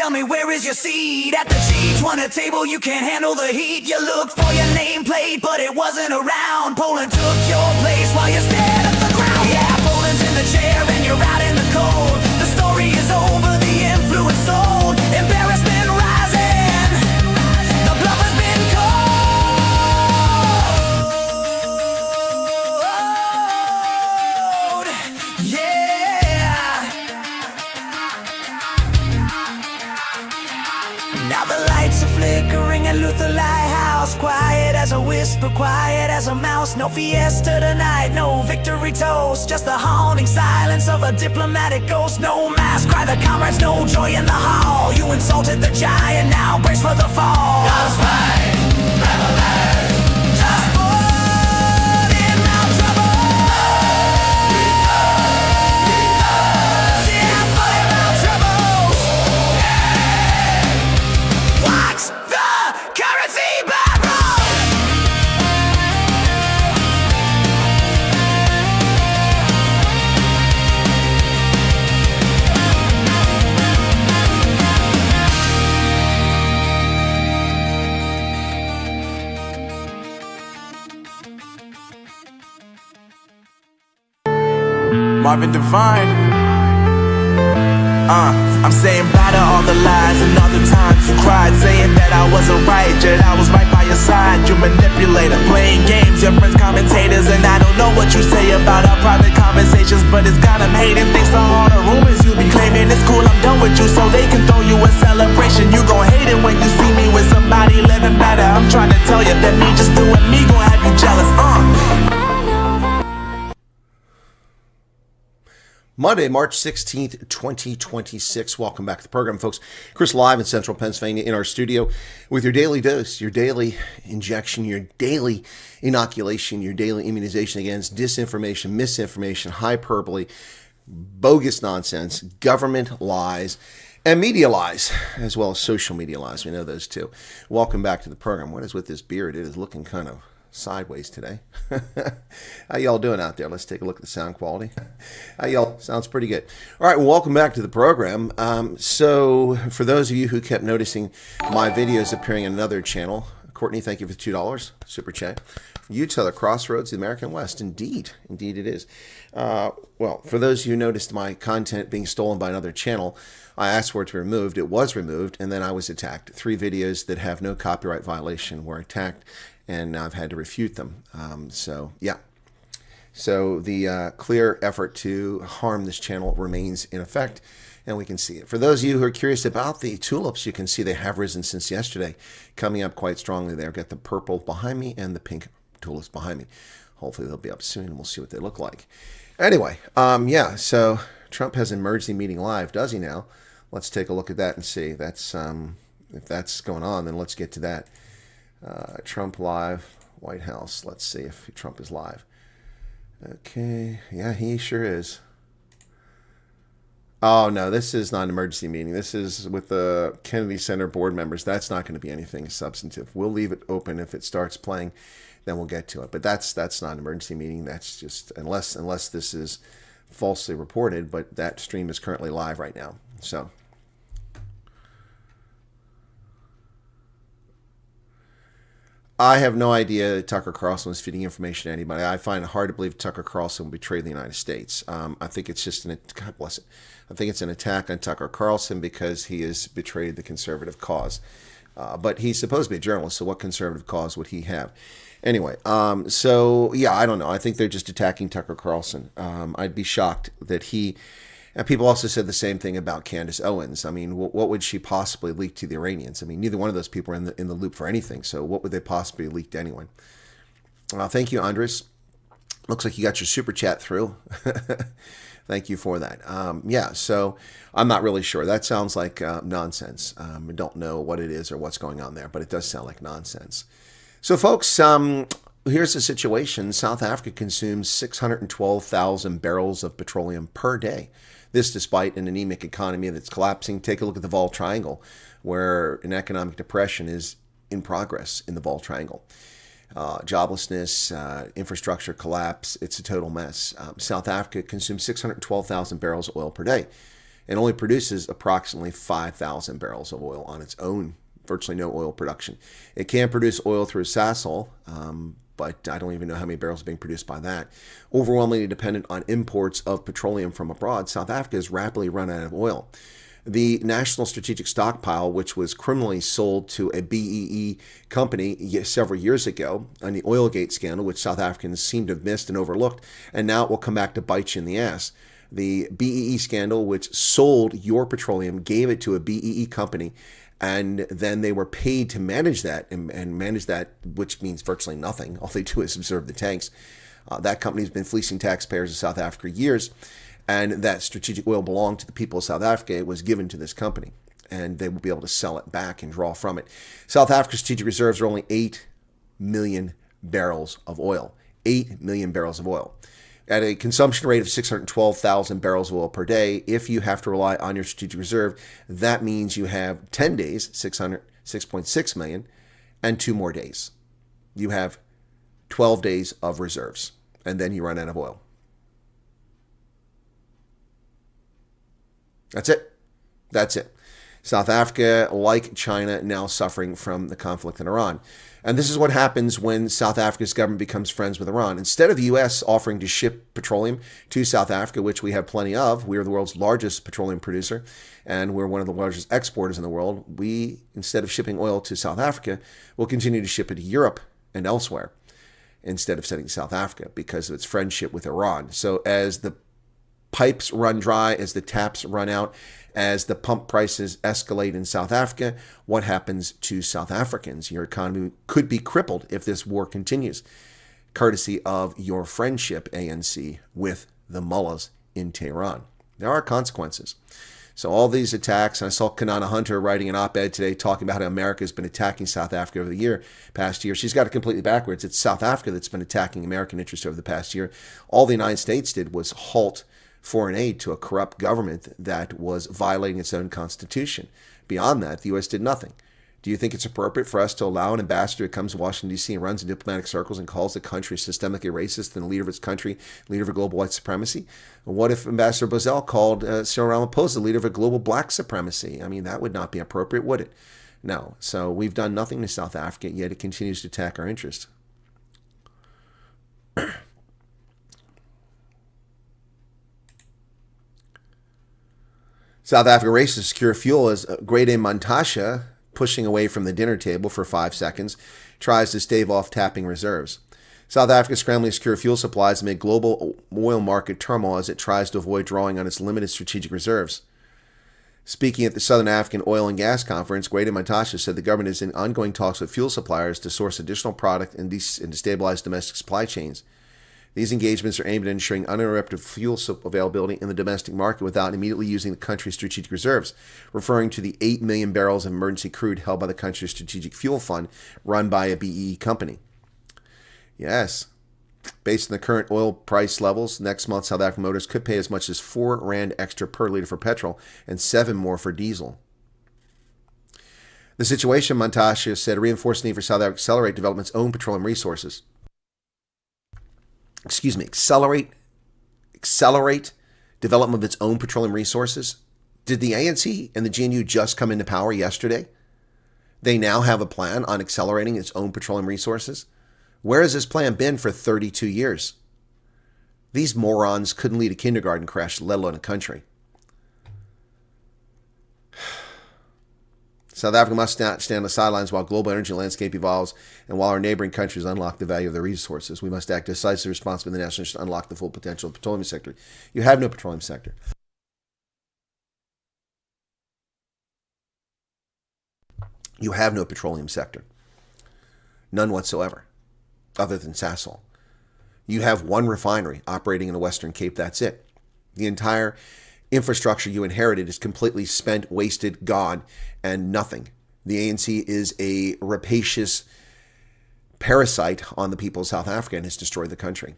tell me, where is your seat? At the G20 table, you can't handle the heat. You looked for your nameplate, but it wasn't around. Poland took your place while you stared at the ground. Yeah, Poland's in the chair and you're out in the cold. The story is over, the influence sold. Embarrassment rising, the bluff has been called. Yeah. Now the lights are flickering at Luther Lighthouse. Quiet as a whisper, quiet as a mouse. No fiesta tonight, no victory toast. Just the haunting silence of a diplomatic ghost. No mass, cry the comrades, no joy in the hall. You insulted the giant, now brace for the fall. Just fight, revelate. Just put in Mount Trouble. Yeah, put in Mount Trouble. Watch the currency battle. Marvin Devine. I'm saying bye to all the lies and all the times you cried, saying that I wasn't right, yet I was right by your side. You manipulator, playing games, your friends commentators, and I don't know what you say about our private conversations, but it's got them hating. Thanks to all the rumors you be claiming. It's cool, I'm done with you, so they can throw you a celebration. You gon' hate it when you see me with somebody living better. I'm trying to tell you that me just doing me gon' have you jealous. Monday, March 16th, 2026. Welcome back to the program, folks. Chris live in central Pennsylvania in our studio with your daily dose, your daily injection, your daily inoculation, your daily immunization against disinformation, misinformation, hyperbole, bogus nonsense, government lies, and media lies, as well as social media lies. We know those too. Welcome back to the program. What is with this beard? It is looking kind of sideways today. How y'all doing out there? Let's take a look at the sound quality. How y'all? Sounds pretty good. All right, well, welcome back to the program. So for those of you who kept noticing my videos appearing on another channel, Courtney, thank you for the $2 super chat. Utah, the crossroads of the American West. Indeed it is. Well, for those of you who noticed my content being stolen by another channel, I asked for it to be removed. It was removed, and then I was attacked. 3 videos that have no copyright violation were attacked, and I've had to refute them. So the clear effort to harm this channel remains in effect, and we can see it. For those of you who are curious about the tulips, you can see they have risen since yesterday, coming up quite strongly there. I've got the purple behind me and the pink tulips behind me. Hopefully they'll be up soon, and we'll see what they look like. Anyway, so Trump has an emergency meeting live, does he now? Let's take a look at that and see. That's if that's going on, then let's get to that. Trump live, White House. Let's see if Trump is live. Okay, yeah, he sure is. Oh, no, this is not an emergency meeting. This is with the Kennedy Center board members. That's not going to be anything substantive. We'll leave it open. If it starts playing, then we'll get to it. But that's not an emergency meeting. That's just, unless this is falsely reported, but that stream is currently live right now. So I have no idea that Tucker Carlson was feeding information to anybody. I find it hard to believe Tucker Carlson betrayed the United States. I think it's just God bless it. I think it's an attack on Tucker Carlson because he has betrayed the conservative cause. But he's supposed to be a journalist, so what conservative cause would he have? Anyway, so yeah, I don't know. I think they're just attacking Tucker Carlson. I'd be shocked that he... And people also said the same thing about Candace Owens. I mean, what would she possibly leak to the Iranians? I mean, neither one of those people are in the loop for anything. So what would they possibly leak to anyone? Thank you, Andres. Looks like you got your super chat through. Thank you for that. Yeah, so I'm not really sure. That sounds like nonsense. I don't know what it is or what's going on there, but it does sound like nonsense. So, folks, here's the situation. South Africa consumes 612,000 barrels of petroleum per day. This despite an anemic economy that's collapsing. Take a look at the Vol Triangle, where an economic depression is in progress in the Vol Triangle. Joblessness, infrastructure collapse, it's a total mess. South Africa consumes 612,000 barrels of oil per day. and only produces approximately 5,000 barrels of oil on its own, virtually no oil production. It can produce oil through Sasol, but I don't even know how many barrels are being produced by that. Overwhelmingly dependent on imports of petroleum from abroad, South Africa has rapidly run out of oil. The National Strategic Stockpile, which was criminally sold to a BEE company several years ago on the Oilgate scandal, which South Africans seem to have missed and overlooked, and now it will come back to bite you in the ass. The BEE scandal, which sold your petroleum, gave it to a BEE company, and then they were paid to manage that, and manage that, which means virtually nothing. All they do is observe the tanks. That company's been fleecing taxpayers in South Africa for years, and that strategic oil belonged to the people of South Africa. It was given to this company, and they will be able to sell it back and draw from it. South Africa's strategic reserves are only 8 million barrels of oil. 8 million barrels of oil. At a consumption rate of 612,000 barrels of oil per day, if you have to rely on your strategic reserve, that means you have 10 days, 6.6 million, and 2 more days. You have 12 days of reserves, and then you run out of oil. That's it. That's it. South Africa, like China, now suffering from the conflict in Iran. And this is what happens when South Africa's government becomes friends with Iran. Instead of the U.S. offering to ship petroleum to South Africa, which we have plenty of, we are the world's largest petroleum producer, and we're one of the largest exporters in the world. We, instead of shipping oil to South Africa, will continue to ship it to Europe and elsewhere instead of sending to South Africa because of its friendship with Iran. So as the pipes run dry, as the taps run out, as the pump prices escalate in South Africa, what happens to South Africans? Your economy could be crippled if this war continues, courtesy of your friendship, ANC, with the mullahs in Tehran. There are consequences. So all these attacks, and I saw Kanana Hunter writing an op-ed today talking about how America has been attacking South Africa over the past year. She's got it completely backwards. It's South Africa that's been attacking American interests over the past year. All the United States did was halt foreign aid to a corrupt government that was violating its own constitution. Beyond that, the U.S. did nothing. Do you think it's appropriate for us to allow an ambassador who comes to Washington, D.C. and runs in diplomatic circles and calls the country systemically racist and the leader of its country, leader of a global white supremacy? What if Ambassador Bozell called Cyril Ramaphosa the leader of a global black supremacy? I mean, that would not be appropriate, would it? No. So we've done nothing to South Africa, yet it continues to attack our interests. South Africa races to secure fuel as Grade A Mantashe, pushing away from the dinner table for 5 seconds, tries to stave off tapping reserves. South Africa scrambling to secure fuel supplies amid global oil market turmoil as it tries to avoid drawing on its limited strategic reserves. Speaking at the Southern African Oil and Gas Conference, Grade A Mantashe said the government is in ongoing talks with fuel suppliers to source additional product and to stabilize domestic supply chains. These engagements are aimed at ensuring uninterrupted fuel availability in the domestic market without immediately using the country's strategic reserves, referring to the 8 million barrels of emergency crude held by the country's strategic fuel fund run by a BEE company. Yes. Based on the current oil price levels, next month South African motors could pay as much as 4 rand extra per liter for petrol and 7 more for diesel. The situation, Mantashe said, reinforced the need for South Africa to accelerate development's own petroleum resources. Accelerate development of its own petroleum resources. Did the ANC and the GNU just come into power yesterday? They now have a plan on accelerating its own petroleum resources. Where has this plan been for 32 years? These morons couldn't lead a kindergarten crash, let alone a country. South Africa must not stand on the sidelines while global energy landscape evolves and while our neighboring countries unlock the value of their resources. We must act decisively responsibly in the national interest to unlock the full potential of the petroleum sector. You have no petroleum sector. You have no petroleum sector. None whatsoever, other than Sasol. You have one refinery operating in the Western Cape, that's it. The entire infrastructure you inherited is completely spent, wasted, gone, and nothing. The ANC is a rapacious parasite on the people of South Africa and has destroyed the country.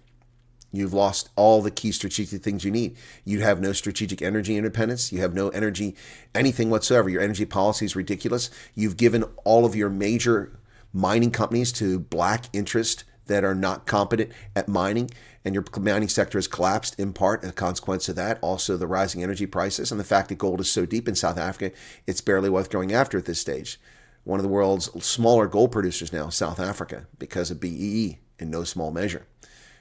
You've lost all the key strategic things you need. You have no strategic energy independence. You have no energy, anything whatsoever. Your energy policy is ridiculous. You've given all of your major mining companies to black interest that are not competent at mining, and your mining sector has collapsed in part as a consequence of that. Also, the rising energy prices and the fact that gold is so deep in South Africa, it's barely worth going after at this stage. One of the world's smaller gold producers now, South Africa, because of BEE in no small measure.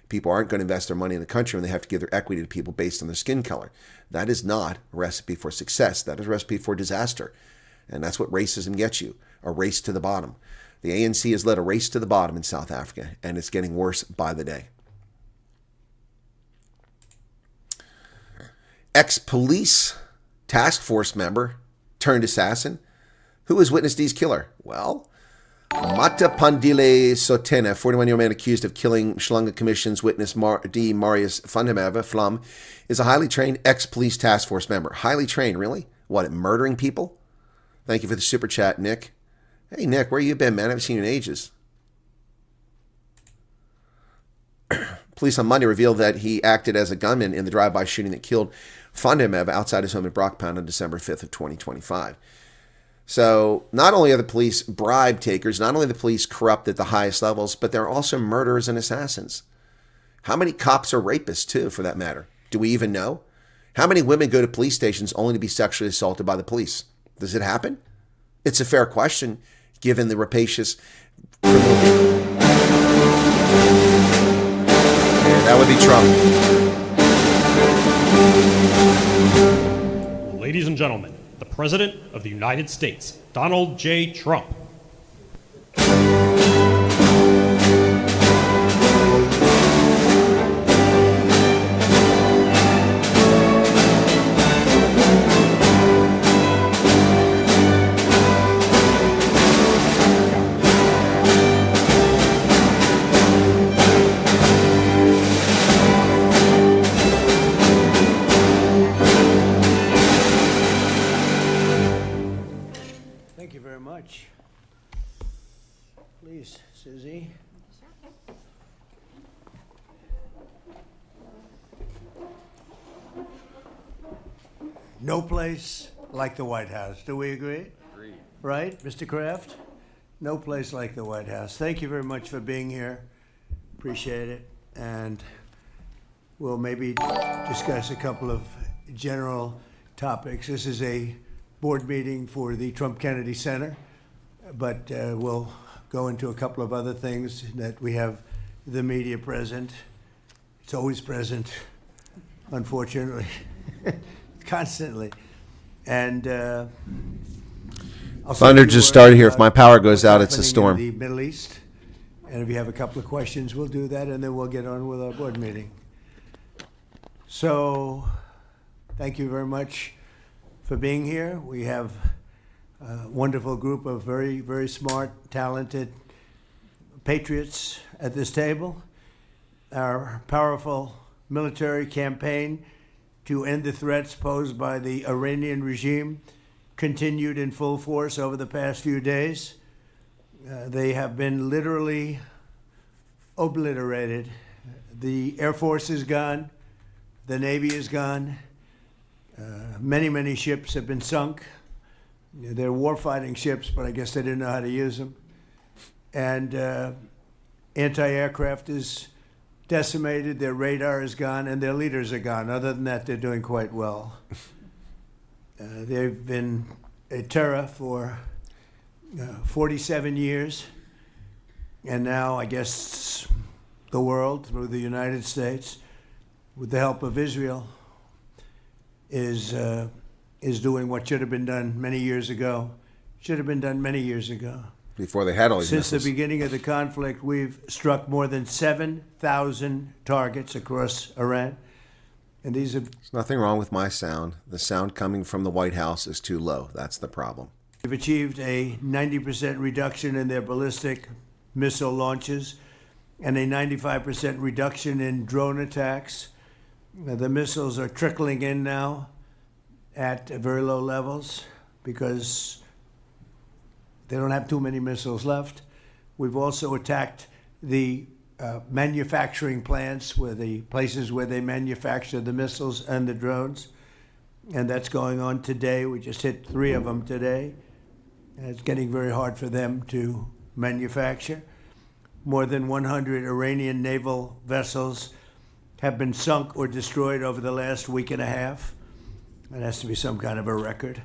People aren't going to invest their money in the country when they have to give their equity to people based on their skin color. That is not a recipe for success. That is a recipe for disaster. And that's what racism gets you, a race to the bottom. The ANC has led a race to the bottom in South Africa, and it's getting worse by the day. Ex-police task force member turned assassin. Who has witnessed these killer? Well, Matapandile Sotena, 41-year-old man accused of killing Shlunga Commission's witness D. Marius Fundameva, Flum, is a highly trained ex-police task force member. Highly trained, really? What, at murdering people? Thank you for the super chat, Nick. Hey, Nick, where you been, man? I haven't seen you in ages. Police on Monday revealed that he acted as a gunman in the drive-by shooting that killed Fundameva outside his home in Brockpound on December 5th of 2025. So not only are the police bribe takers, not only are the police corrupt at the highest levels, but they're also murderers and assassins. How many cops are rapists, too, for that matter? Do we even know? How many women go to police stations only to be sexually assaulted by the police? Does it happen? It's a fair question, given the rapacious criminal. Yeah, that would be Trump. Ladies and gentlemen, the President of the United States, Donald J. Trump. Please, Susie. No place like the White House. Do we agree? Agreed. Right, Mr. Kraft? No place like the White House. Thank you very much for being here. Appreciate it. And we'll maybe discuss a couple of general topics. This is a board meeting for the Trump Kennedy Center, but we'll go into a couple of other things that we have the media present. It's always present, unfortunately, constantly. And Thunder just started here. If my power goes out, it's a storm. In the Middle East. And if you have a couple of questions, we'll do that, and then we'll get on with our board meeting. So thank you very much for being here. We have a wonderful group of very, very smart, talented patriots at this table. Our powerful military campaign to end the threats posed by the Iranian regime continued in full force over the past few days. They have been literally obliterated. The Air Force is gone. The Navy is gone. Many, many ships have been sunk. They're warfighting ships, but I guess they didn't know how to use them. And anti-aircraft is decimated, their radar is gone, and their leaders are gone. Other than that, they're doing quite well. They've been a terror for 47 years, and now I guess the world, through the United States, with the help of Israel, is doing what should have been done many years ago. Should have been done many years ago. Before they had all these Since missiles. the beginning of the conflict, we've struck more than 7,000 targets across Iran. And these are... There's nothing wrong with my sound. The sound coming from the White House is too low. That's the problem. We've achieved a 90% reduction in their ballistic missile launches and a 95% reduction in drone attacks. The missiles are trickling in now at very low levels because they don't have too many missiles left. We've also attacked the manufacturing plants, where the places where they manufacture the missiles and the drones, and that's going on today. We just hit 3 of them today. And it's getting very hard for them to manufacture. More than 100 Iranian naval vessels have been sunk or destroyed over the last week and a half. That has to be some kind of a record.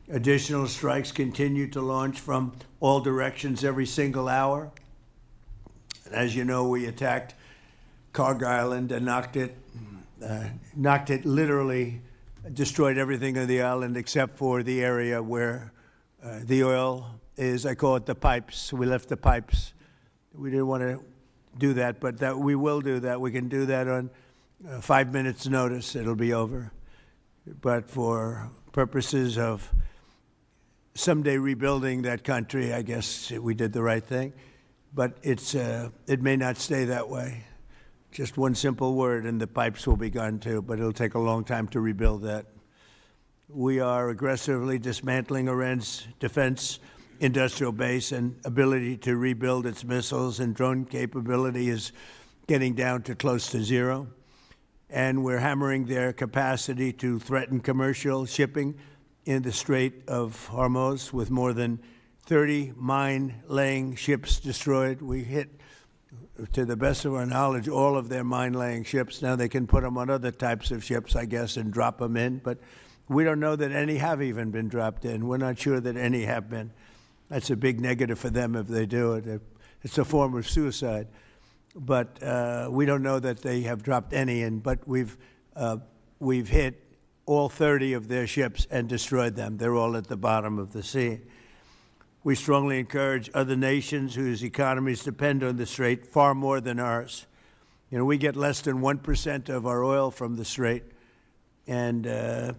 Additional strikes continue to launch from all directions every single hour. And as you know, we attacked Karg Island and knocked it literally, destroyed everything on the island except for the area where the oil is. I call it the pipes. We left the pipes. We didn't want to do that, but that we will do that. We can do that on 5 minutes notice. It'll be over. But for purposes of someday rebuilding that country, I guess we did the right thing. But it may not stay that way. Just one simple word and the pipes will be gone too, but it'll take a long time to rebuild that. We are aggressively dismantling Iran's defense industrial base, and ability to rebuild its missiles and drone capability is getting down to close to zero. And we're hammering their capacity to threaten commercial shipping in the Strait of Hormuz, with more than 30 mine-laying ships destroyed. We hit, to the best of our knowledge, all of their mine-laying ships. Now they can put them on other types of ships, I guess, and drop them in. But we don't know that any have even been dropped in. We're not sure that any have been. That's a big negative for them if they do it. It's a form of suicide. But we don't know that they have dropped any in. But we've hit all 30 of their ships and destroyed them. They're all at the bottom of the sea. We strongly encourage other nations whose economies depend on the Strait far more than ours. You know, we get less than 1% of our oil from the Strait, and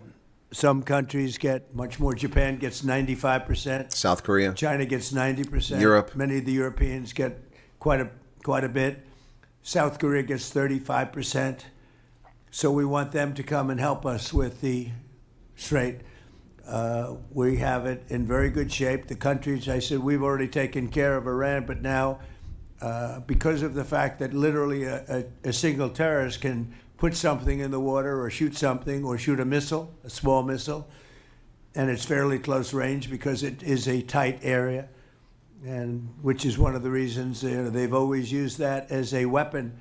some countries get much more. Japan gets 95%. South Korea. China gets 90%. Europe. Many of the Europeans get quite a bit. South Korea gets 35%. So we want them to come and help us with the Strait. We have it in very good shape. The countries, I said, we've already taken care of Iran, but now, because of the fact that literally a single terrorist can put something in the water or shoot something or shoot a missile, a small missile, and it's fairly close range because it is a tight area, and which is one of the reasons they've always used that as a weapon.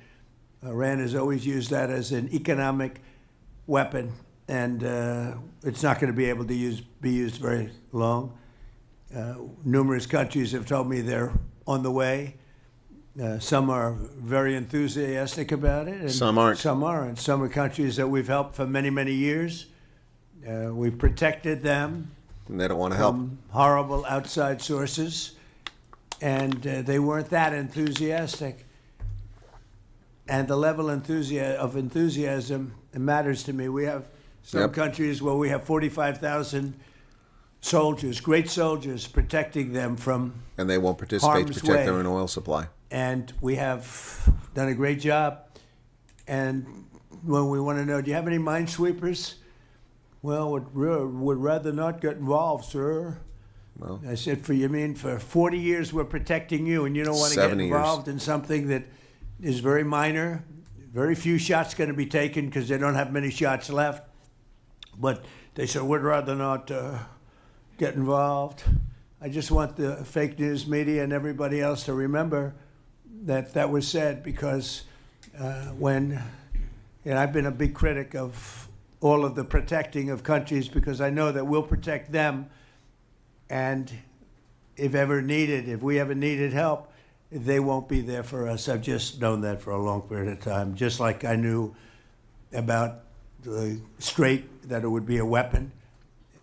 Iran has always used that as an economic weapon, and it's not going to be able to be used very long. Numerous countries have told me they're on the way. Some are very enthusiastic about it, and some aren't. Some aren't. Some are countries that we've helped for many, many years. We've protected them And they don't want to help. from horrible outside sources, and they weren't that enthusiastic. And the level of enthusiasm matters to me. We have some countries where we have 45,000 soldiers, great soldiers, protecting them from And they won't participate to harm's protect way. their own oil supply. And we have done a great job. And when we want to know, do you have any minesweepers? Well, would rather not get involved, sir. Well, I said, you mean for 40 years we're protecting you, and you don't want to get 70 years. involved in something that is very minor? Very few shots going to be taken because they don't have many shots left. But they said, we'd rather not get involved. I just want the fake news media and everybody else to remember that that was said, because I've been a big critic of all of the protecting of countries, because I know that we'll protect them, and if we ever needed help, they won't be there for us. I've just known that for a long period of time, just like I knew about the Strait, that it would be a weapon,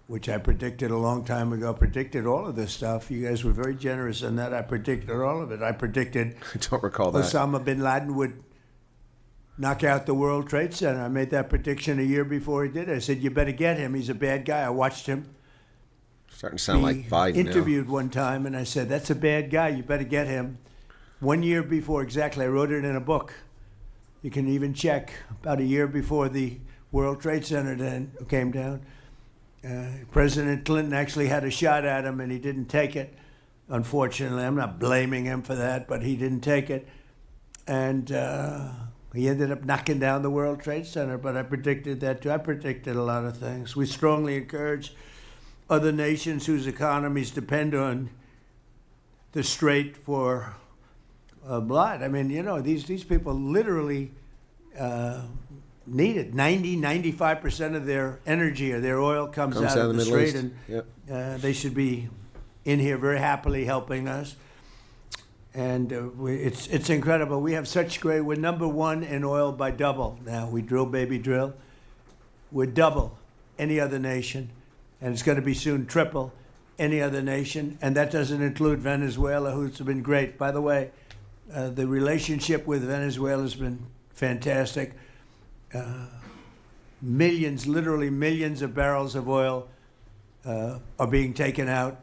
which I predicted a long time ago. Predicted all of this stuff. You guys were very generous in that. I predicted all of it. I predicted I don't recall that. Osama bin Laden would knock out the World Trade Center. I made that prediction a year before he did it. I said, you better get him. He's a bad guy. I watched him Starting to sound like Biden interviewed one time, and I said, that's a bad guy. You better get him. 1 year before, exactly. I wrote it in a book. You can even check. About a year before the World Trade Center came down, President Clinton actually had a shot at him, and he didn't take it. Unfortunately, I'm not blaming him for that, but he didn't take it. And he ended up knocking down the World Trade Center, but I predicted that too. I predicted a lot of things. We strongly encourage other nations whose economies depend on the Strait for blood. I mean, you know, these people literally need it. 95% of their energy or their oil comes out of the Middle Strait, East. and Yep. they should be in here very happily helping us. And it's incredible. We have such great. We're number one in oil by double now. We drill, baby, drill. We're double any other nation, and it's going to be soon triple any other nation. And that doesn't include Venezuela, who's been great. By the way, the relationship with Venezuela has been fantastic. Millions, literally millions of barrels of oil are being taken out,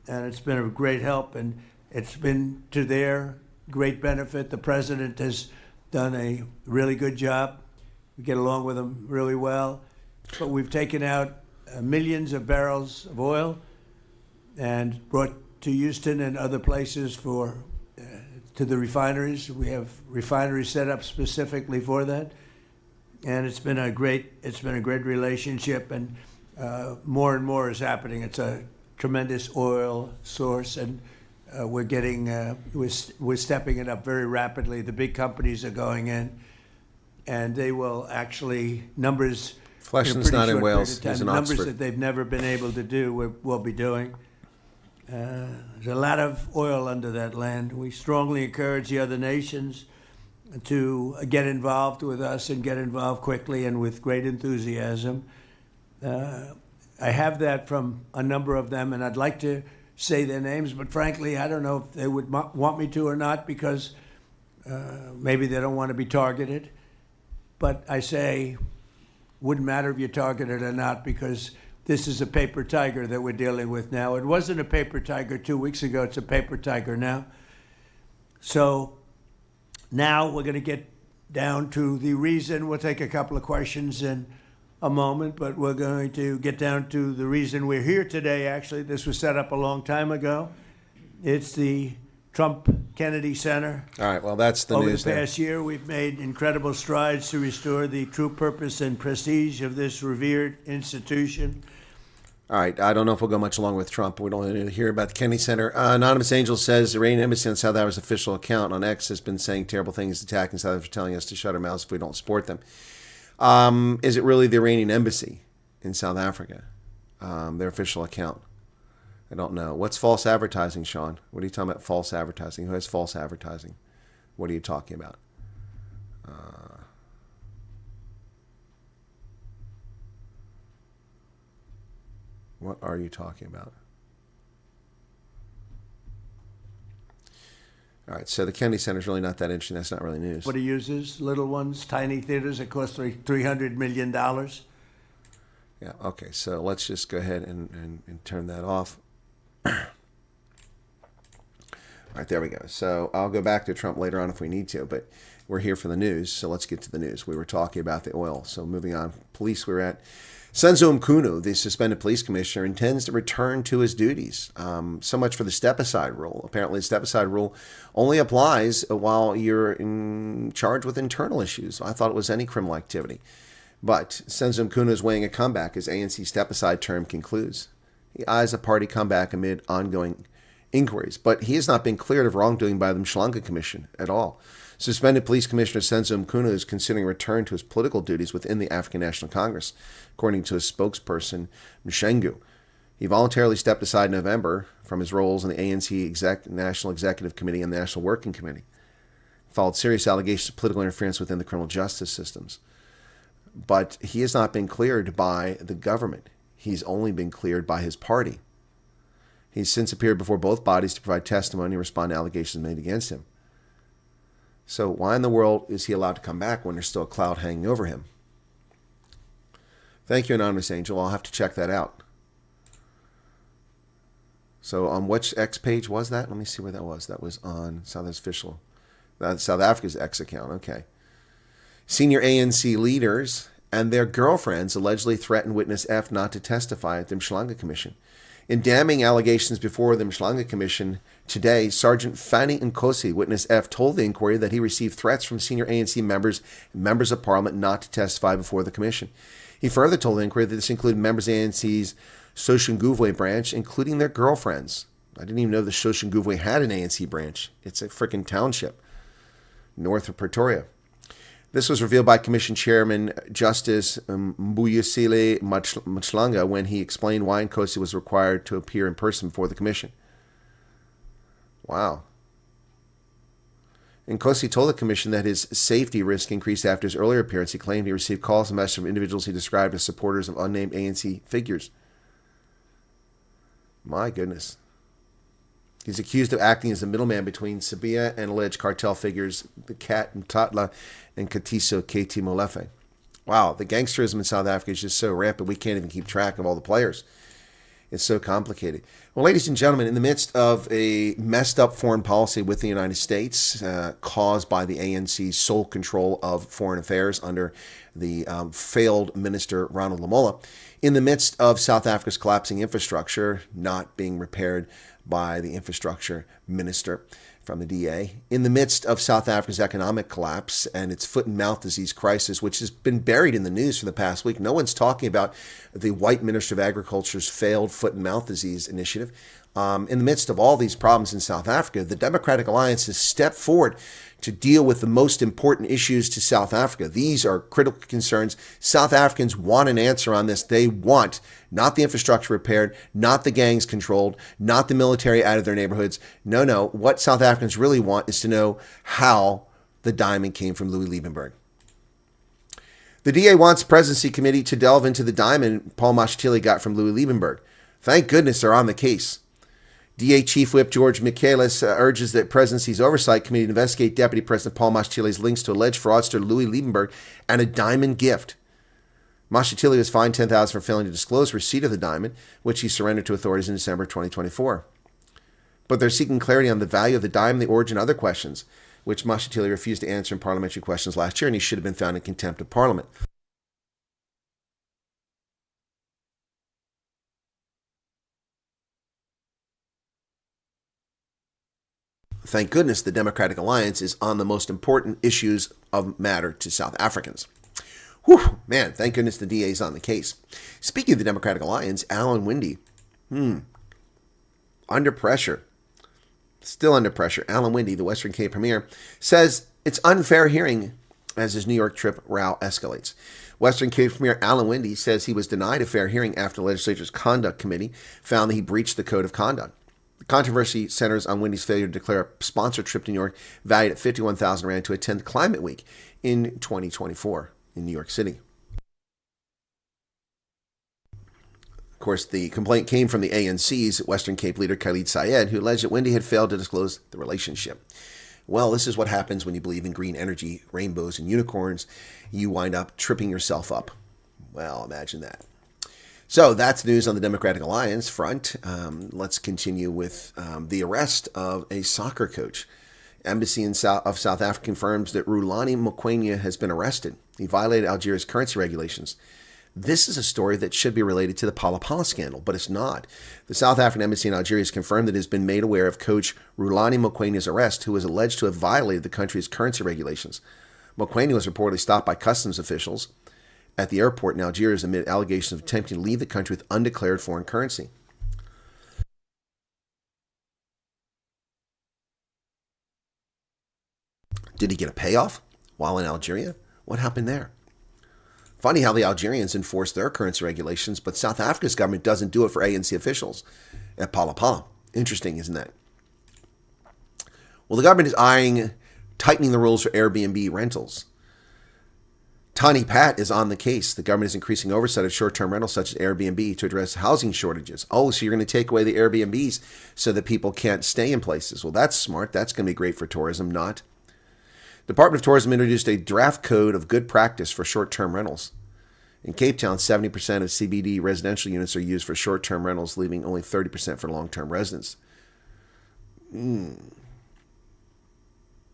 and it's been a great help, and it's been to their great benefit. The president has done a really good job. We get along with him really well, but we've taken out millions of barrels of oil and brought to Houston and other places for to the refineries. We have refineries set up specifically for that, and it's been a great relationship, and more and more is happening. It's a tremendous oil source, and we're getting we're stepping it up very rapidly. The big companies are going in, and they will actually numbers. Fleshton's not in Wales. He's He's in numbers Oxford. that they've never been able to do. We'll be doing. There's a lot of oil under that land. We strongly encourage the other nations to get involved with us and get involved quickly and with great enthusiasm. I have that from a number of them, and I'd like to say their names, but frankly, I don't know if they would want me to or not, because maybe they don't want to be targeted. But I say, wouldn't matter if you're targeted or not, because this is a paper tiger that we're dealing with now. It wasn't a paper tiger 2 weeks ago. It's a paper tiger now. So now we're going to get down to the reason. We'll take a couple of questions in a moment, but we're going to get down to the reason we're here today. Actually, this was set up a long time ago. It's the Trump Kennedy Center. All right, well, that's the Over news the there. past year, we've made incredible strides to restore the true purpose and prestige of this revered institution. All right, I don't know if we'll go much along with Trump. We don't need to hear about the Kennedy Center. Anonymous Angel says the Iranian embassy on South Africa's official account on X has been saying terrible things, attacking South Africa, telling us to shut our mouths if we don't support them. Is it really the Iranian embassy in South Africa, their official account? I don't know. What's false advertising, Sean? What are you talking about, false advertising? Who has false advertising? What are you talking about? What are you talking about? All right, so the Kennedy Center is really not that interesting. That's not really news. What he uses, little ones, tiny theaters that cost $300 million. Yeah, okay, so let's just go ahead and turn that off. All right, there we go. So I'll go back to Trump later on if we need to, but we're here for the news, so let's get to the news. We were talking about the oil, so moving on. Police, we're at Senzo Mkunu, the suspended police commissioner, intends to return to his duties. So much for the step-aside rule. Apparently, the step-aside rule only applies while you're in charge with internal issues. I thought it was any criminal activity. But Senzo Mkunu is weighing a comeback as ANC step-aside term concludes. He eyes a party comeback amid ongoing inquiries, but he has not been cleared of wrongdoing by the Mshlanga Commission at all. Suspended police commissioner Senzo Mkunu is considering return to his political duties within the African National Congress, according to his spokesperson, Mshengu. He voluntarily stepped aside in November from his roles in the ANC National Executive Committee and the National Working Committee. Followed serious allegations of political interference within the criminal justice systems. But he has not been cleared by the government. He's only been cleared by his party. He's since appeared before both bodies to provide testimony and respond to allegations made against him. So why in the world is he allowed to come back when there's still a cloud hanging over him? Thank you, Anonymous Angel. I'll have to check that out. So on which X page was that? Let me see where that was. That was on South Africa's X account. Okay. Senior ANC leaders and their girlfriends allegedly threatened witness F not to testify at the Mshlanga Commission. In damning allegations before the Mshlanga Commission today, Sergeant Fanny Nkosi, witness F, told the inquiry that he received threats from senior ANC members and members of parliament not to testify before the commission. He further told the inquiry that this included members of ANC's Soshanguvwe branch, including their girlfriends. I didn't even know the Soshanguve had an ANC branch. It's a freaking township north of Pretoria. This was revealed by Commission Chairman Justice Mbuyisile Mchlanga when he explained why Nkosi was required to appear in person before the Commission. Wow. Nkosi told the Commission that his safety risk increased after his earlier appearance. He claimed he received calls and messages from individuals he described as supporters of unnamed ANC figures. My goodness. He's accused of acting as a middleman between Sabia and alleged cartel figures, the Cat Mtatla and Katiso KT Molefe. Wow, the gangsterism in South Africa is just so rampant we can't even keep track of all the players. It's so complicated. Well, ladies and gentlemen, in the midst of a messed up foreign policy with the United States caused by the ANC's sole control of foreign affairs under the failed minister Ronald Lamola, in the midst of South Africa's collapsing infrastructure not being repaired by the infrastructure minister from the DA, in the midst of South Africa's economic collapse and its foot and mouth disease crisis, which has been buried in the news for the past week. No one's talking about the white Minister of Agriculture's failed foot and mouth disease initiative. In the midst of all these problems in South Africa, the Democratic Alliance has stepped forward to deal with the most important issues to South Africa. These are critical concerns. South Africans want an answer on this. They want not the infrastructure repaired, not the gangs controlled, not the military out of their neighborhoods. No. What South Africans really want is to know how the diamond came from Louis Liebenberg. The DA wants the presidency committee to delve into the diamond Paul Mashatile got from Louis Liebenberg. Thank goodness they're on the case. DA Chief Whip George Michaelis urges that Presidency's Oversight Committee to investigate Deputy President Paul Mashatile's links to alleged fraudster Louis Liebenberg and a diamond gift. Mashatile was fined $10,000 for failing to disclose receipt of the diamond, which he surrendered to authorities in December 2024. But they're seeking clarity on the value of the diamond, the origin, and other questions, which Mashatile refused to answer in parliamentary questions last year, and he should have been found in contempt of Parliament. Thank goodness the Democratic Alliance is on the most important issues of matter to South Africans. Whew, man, thank goodness the DA is on the case. Speaking of the Democratic Alliance, Alan Winde, under pressure, still under pressure. Alan Winde, the Western Cape Premier, says it's unfair hearing as his New York trip row escalates. Western Cape Premier Alan Winde says he was denied a fair hearing after the legislature's conduct committee found that he breached the code of conduct. The controversy centers on Winde's failure to declare a sponsored trip to New York valued at 51,000 Rand to attend Climate Week in 2024 in New York City. Of course, the complaint came from the ANC's Western Cape leader Khalid Sayed, who alleged that Winde had failed to disclose the relationship. Well, this is what happens when you believe in green energy, rainbows, and unicorns. You wind up tripping yourself up. Well, imagine that. So that's news on the Democratic Alliance front. Let's continue with the arrest of a soccer coach. Embassy of South Africa confirms that Rulani Mokoena has been arrested. He violated Algeria's currency regulations. This is a story that should be related to the Pala Pala scandal, but it's not. The South African Embassy in Algeria has confirmed that it has been made aware of coach Rulani Mokwena's arrest, who was alleged to have violated the country's currency regulations. Mokoena was reportedly stopped by customs officials at the airport in Algiers amid allegations of attempting to leave the country with undeclared foreign currency. Did he get a payoff while in Algeria? What happened there? Funny how the Algerians enforce their currency regulations, but South Africa's government doesn't do it for ANC officials at Pala Pala. Interesting, isn't that? Well, the government is eyeing tightening the rules for Airbnb rentals. Tani Pat is on the case. The government is increasing oversight of short-term rentals such as Airbnb to address housing shortages. Oh, so you're going to take away the Airbnbs so that people can't stay in places. Well, that's smart. That's going to be great for tourism, not. Department of Tourism introduced a draft code of good practice for short-term rentals. In Cape Town, 70% of CBD residential units are used for short-term rentals, leaving only 30% for long-term residents.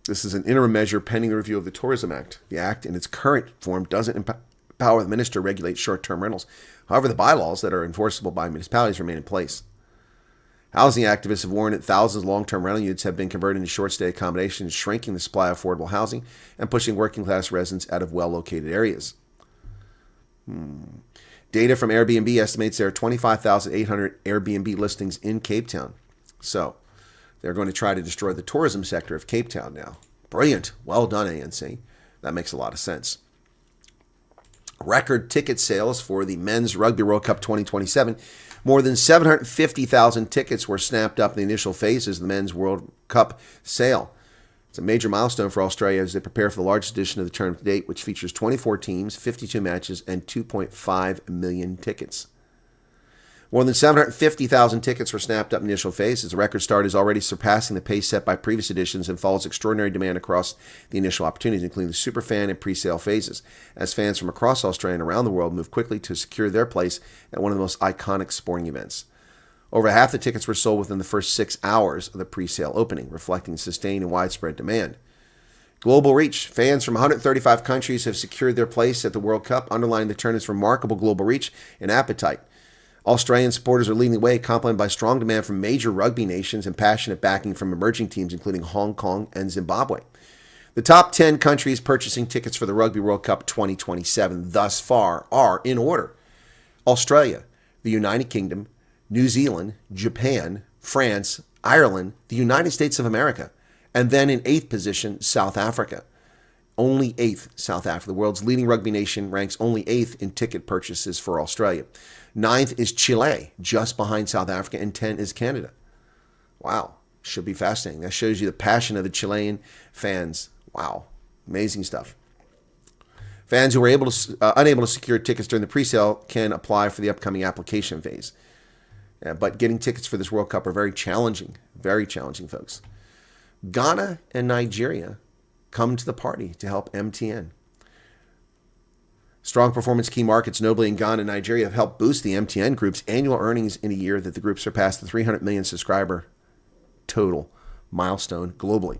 This is an interim measure pending the review of the Tourism Act. The Act, in its current form, doesn't empower the minister to regulate short-term rentals. However, the bylaws that are enforceable by municipalities remain in place. Housing activists have warned that thousands of long-term rental units have been converted into short-stay accommodations, shrinking the supply of affordable housing and pushing working-class residents out of well-located areas. Data from Airbnb estimates there are 25,800 Airbnb listings in Cape Town. So they're going to try to destroy the tourism sector of Cape Town now. Brilliant. Well done, ANC. That makes a lot of sense. Record ticket sales for the Men's Rugby World Cup 2027. More than 750,000 tickets were snapped up in the initial phases of the Men's World Cup sale. It's a major milestone for Australia as they prepare for the largest edition of the tournament to date, which features 24 teams, 52 matches, and 2.5 million tickets. More than 750,000 tickets were snapped up in the initial phases. The record start is already surpassing the pace set by previous editions and follows extraordinary demand across the initial opportunities, including the superfan and pre-sale phases, as fans from across Australia and around the world move quickly to secure their place at one of the most iconic sporting events. Over half the tickets were sold within the first 6 hours of the pre-sale opening, reflecting sustained and widespread demand. Global reach. Fans from 135 countries have secured their place at the World Cup, underlining the tournament's remarkable global reach and appetite. Australian supporters are leading the way, complemented by strong demand from major rugby nations and passionate backing from emerging teams, including Hong Kong and Zimbabwe. The top 10 countries purchasing tickets for the Rugby World Cup 2027 thus far are, in order, Australia, the United Kingdom, New Zealand, Japan, France, Ireland, the United States of America, and then in 8th position, South Africa. Only 8th, South Africa. The world's leading rugby nation ranks only 8th in ticket purchases for Australia. 9th is Chile, just behind South Africa, and 10 is Canada. Wow, should be fascinating. That shows you the passion of the Chilean fans. Wow, amazing stuff. Fans who were unable to secure tickets during the pre-sale can apply for the upcoming application phase. But getting tickets for this World Cup are very challenging, folks. Ghana and Nigeria come to the party to help MTN. Strong performance key markets, notably in Ghana and Nigeria, have helped boost the MTN Group's annual earnings in a year that the group surpassed the 300 million subscriber total milestone globally.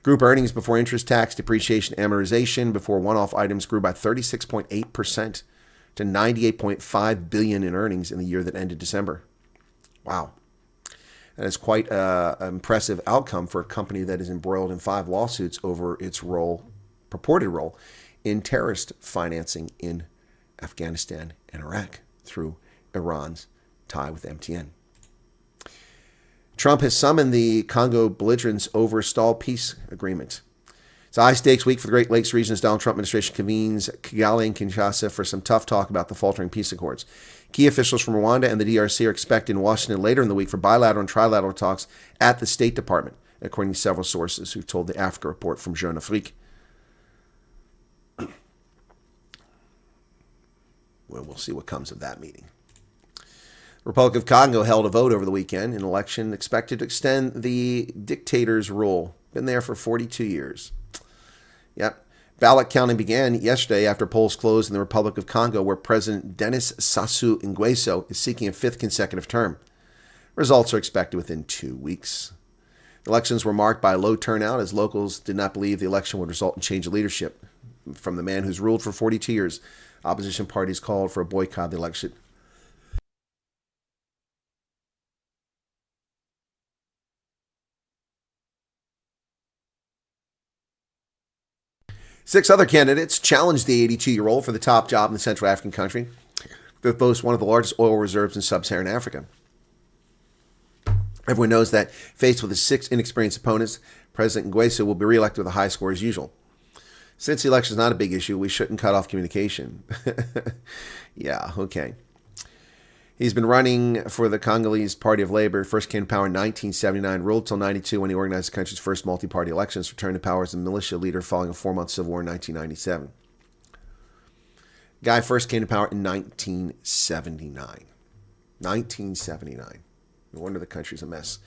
Group earnings before interest, tax, depreciation, amortization before one-off items grew by 36.8% to 98.5 billion in earnings in the year that ended December. Wow. That is quite an impressive outcome for a company that is embroiled in 5 lawsuits over its purported role in terrorist financing in Afghanistan and Iraq through Iran's tie with MTN. Trump has summoned the Congo belligerents over stalled peace agreement. It's a high-stakes week for the Great Lakes region as Donald Trump administration convenes Kigali and Kinshasa for some tough talk about the faltering peace accords. Key officials from Rwanda and the DRC are expected in Washington later in the week for bilateral and trilateral talks at the State Department, according to several sources who told the Africa Report from Jeune Afrique. Well, we'll see what comes of that meeting. The Republic of Congo held a vote over the weekend, an election expected to extend the dictator's rule. Been there for 42 years. Yep. Ballot counting began yesterday after polls closed in the Republic of Congo, where President Denis Sassou Nguesso is seeking a 5th consecutive term. Results are expected within 2 weeks. The elections were marked by a low turnout as locals did not believe the election would result in change of leadership. From the man who's ruled for 42 years, opposition parties called for a boycott of the election. Six other candidates challenged the 82-year-old for the top job in the Central African country that boasts one of the largest oil reserves in sub-Saharan Africa. Everyone knows that faced with his 6 inexperienced opponents, President Nguesso will be reelected with a high score as usual. Since the election is not a big issue, we shouldn't cut off communication. Yeah, okay. He's been running for the Congolese Party of Labor, first came to power in 1979, ruled till 92 when he organized the country's first multi-party elections, returned to power as a militia leader following a 4-month civil war in 1997. Guy first came to power in 1979. 1979. No wonder the country's a mess.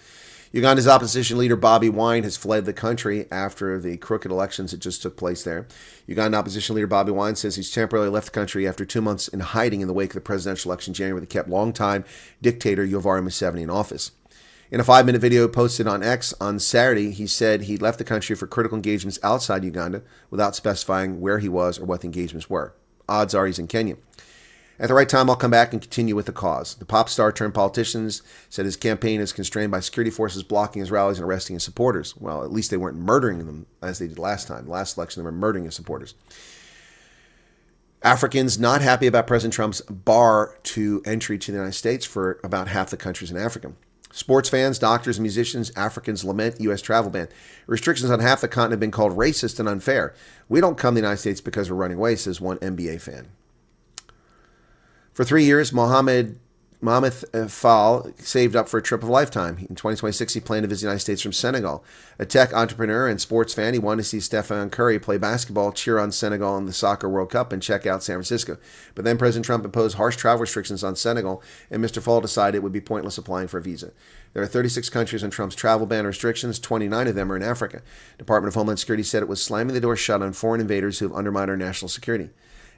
Uganda's opposition leader Bobby Wine has fled the country after the crooked elections that just took place there. Ugandan opposition leader Bobby Wine says he's temporarily left the country after 2 months in hiding in the wake of the presidential election in January that kept longtime dictator Yoweri Museveni in office. In a 5-minute video posted on X on Saturday, he said he left the country for critical engagements outside Uganda without specifying where he was or what the engagements were. Odds are he's in Kenya. At the right time, I'll come back and continue with the cause. The pop star turned politician said his campaign is constrained by security forces blocking his rallies and arresting his supporters. Well, at least they weren't murdering them as they did last time. Last election, they were murdering his supporters. Africans not happy about President Trump's bar to entry to the United States for about half the countries in Africa. Sports fans, doctors, and musicians, Africans lament U.S. travel ban. Restrictions on half the continent have been called racist and unfair. We don't come to the United States because we're running away, says one NBA fan. For 3 years, Mohammed Fall saved up for a trip of a lifetime. In 2026, he planned to visit the United States from Senegal. A tech entrepreneur and sports fan, he wanted to see Stephen Curry play basketball, cheer on Senegal in the Soccer World Cup, and check out San Francisco. But then President Trump imposed harsh travel restrictions on Senegal, and Mr. Fall decided it would be pointless applying for a visa. There are 36 countries on Trump's travel ban restrictions. 29 of them are in Africa. Department of Homeland Security said it was slamming the door shut on foreign invaders who have undermined our national security.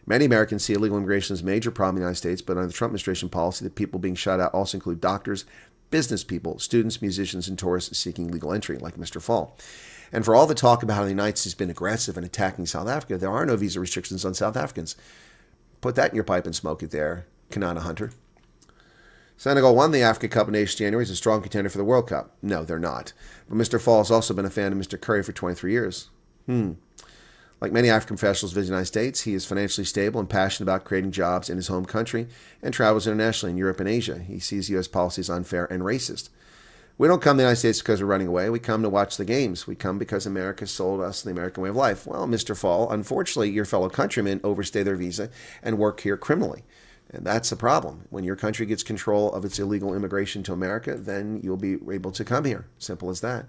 Many Americans see illegal immigration as a major problem in the United States, but under the Trump administration policy, the people being shut out also include doctors, business people, students, musicians, and tourists seeking legal entry, like Mr. Fall. And for all the talk about how the United States has been aggressive in attacking South Africa, there are no visa restrictions on South Africans. Put that in your pipe and smoke it there, Kanana Hunter. Senegal won the Africa Cup of Nations in January as a strong contender for the World Cup. No, they're not. But Mr. Fall has also been a fan of Mr. Curry for 23 years. Like many African professionals visiting the United States, he is financially stable and passionate about creating jobs in his home country and travels internationally in Europe and Asia. He sees U.S. policies unfair and racist. We don't come to the United States because we're running away. We come to watch the games. We come because America sold us the American way of life. Well, Mr. Fall, unfortunately, your fellow countrymen overstay their visa and work here criminally. And that's the problem. When your country gets control of its illegal immigration to America, then you'll be able to come here. Simple as that.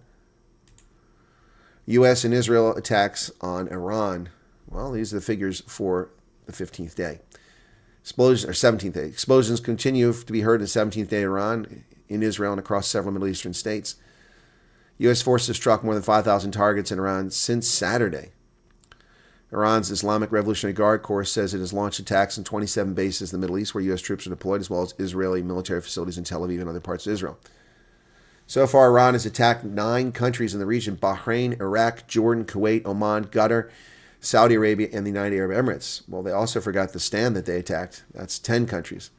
U.S. and Israel attacks on Iran. Well, these are the figures for the 15th day. 17th day. Explosions continue to be heard in the 17th day in Iran, in Israel, and across several Middle Eastern states. U.S. forces struck more than 5,000 targets in Iran since Saturday. Iran's Islamic Revolutionary Guard Corps says it has launched attacks on 27 bases in the Middle East where U.S. troops are deployed, as well as Israeli military facilities in Tel Aviv and other parts of Israel. So far, Iran has attacked 9 countries in the region: Bahrain, Iraq, Jordan, Kuwait, Oman, Qatar, Saudi Arabia, and the United Arab Emirates. Well, they also forgot the stand that they attacked. That's 10 countries.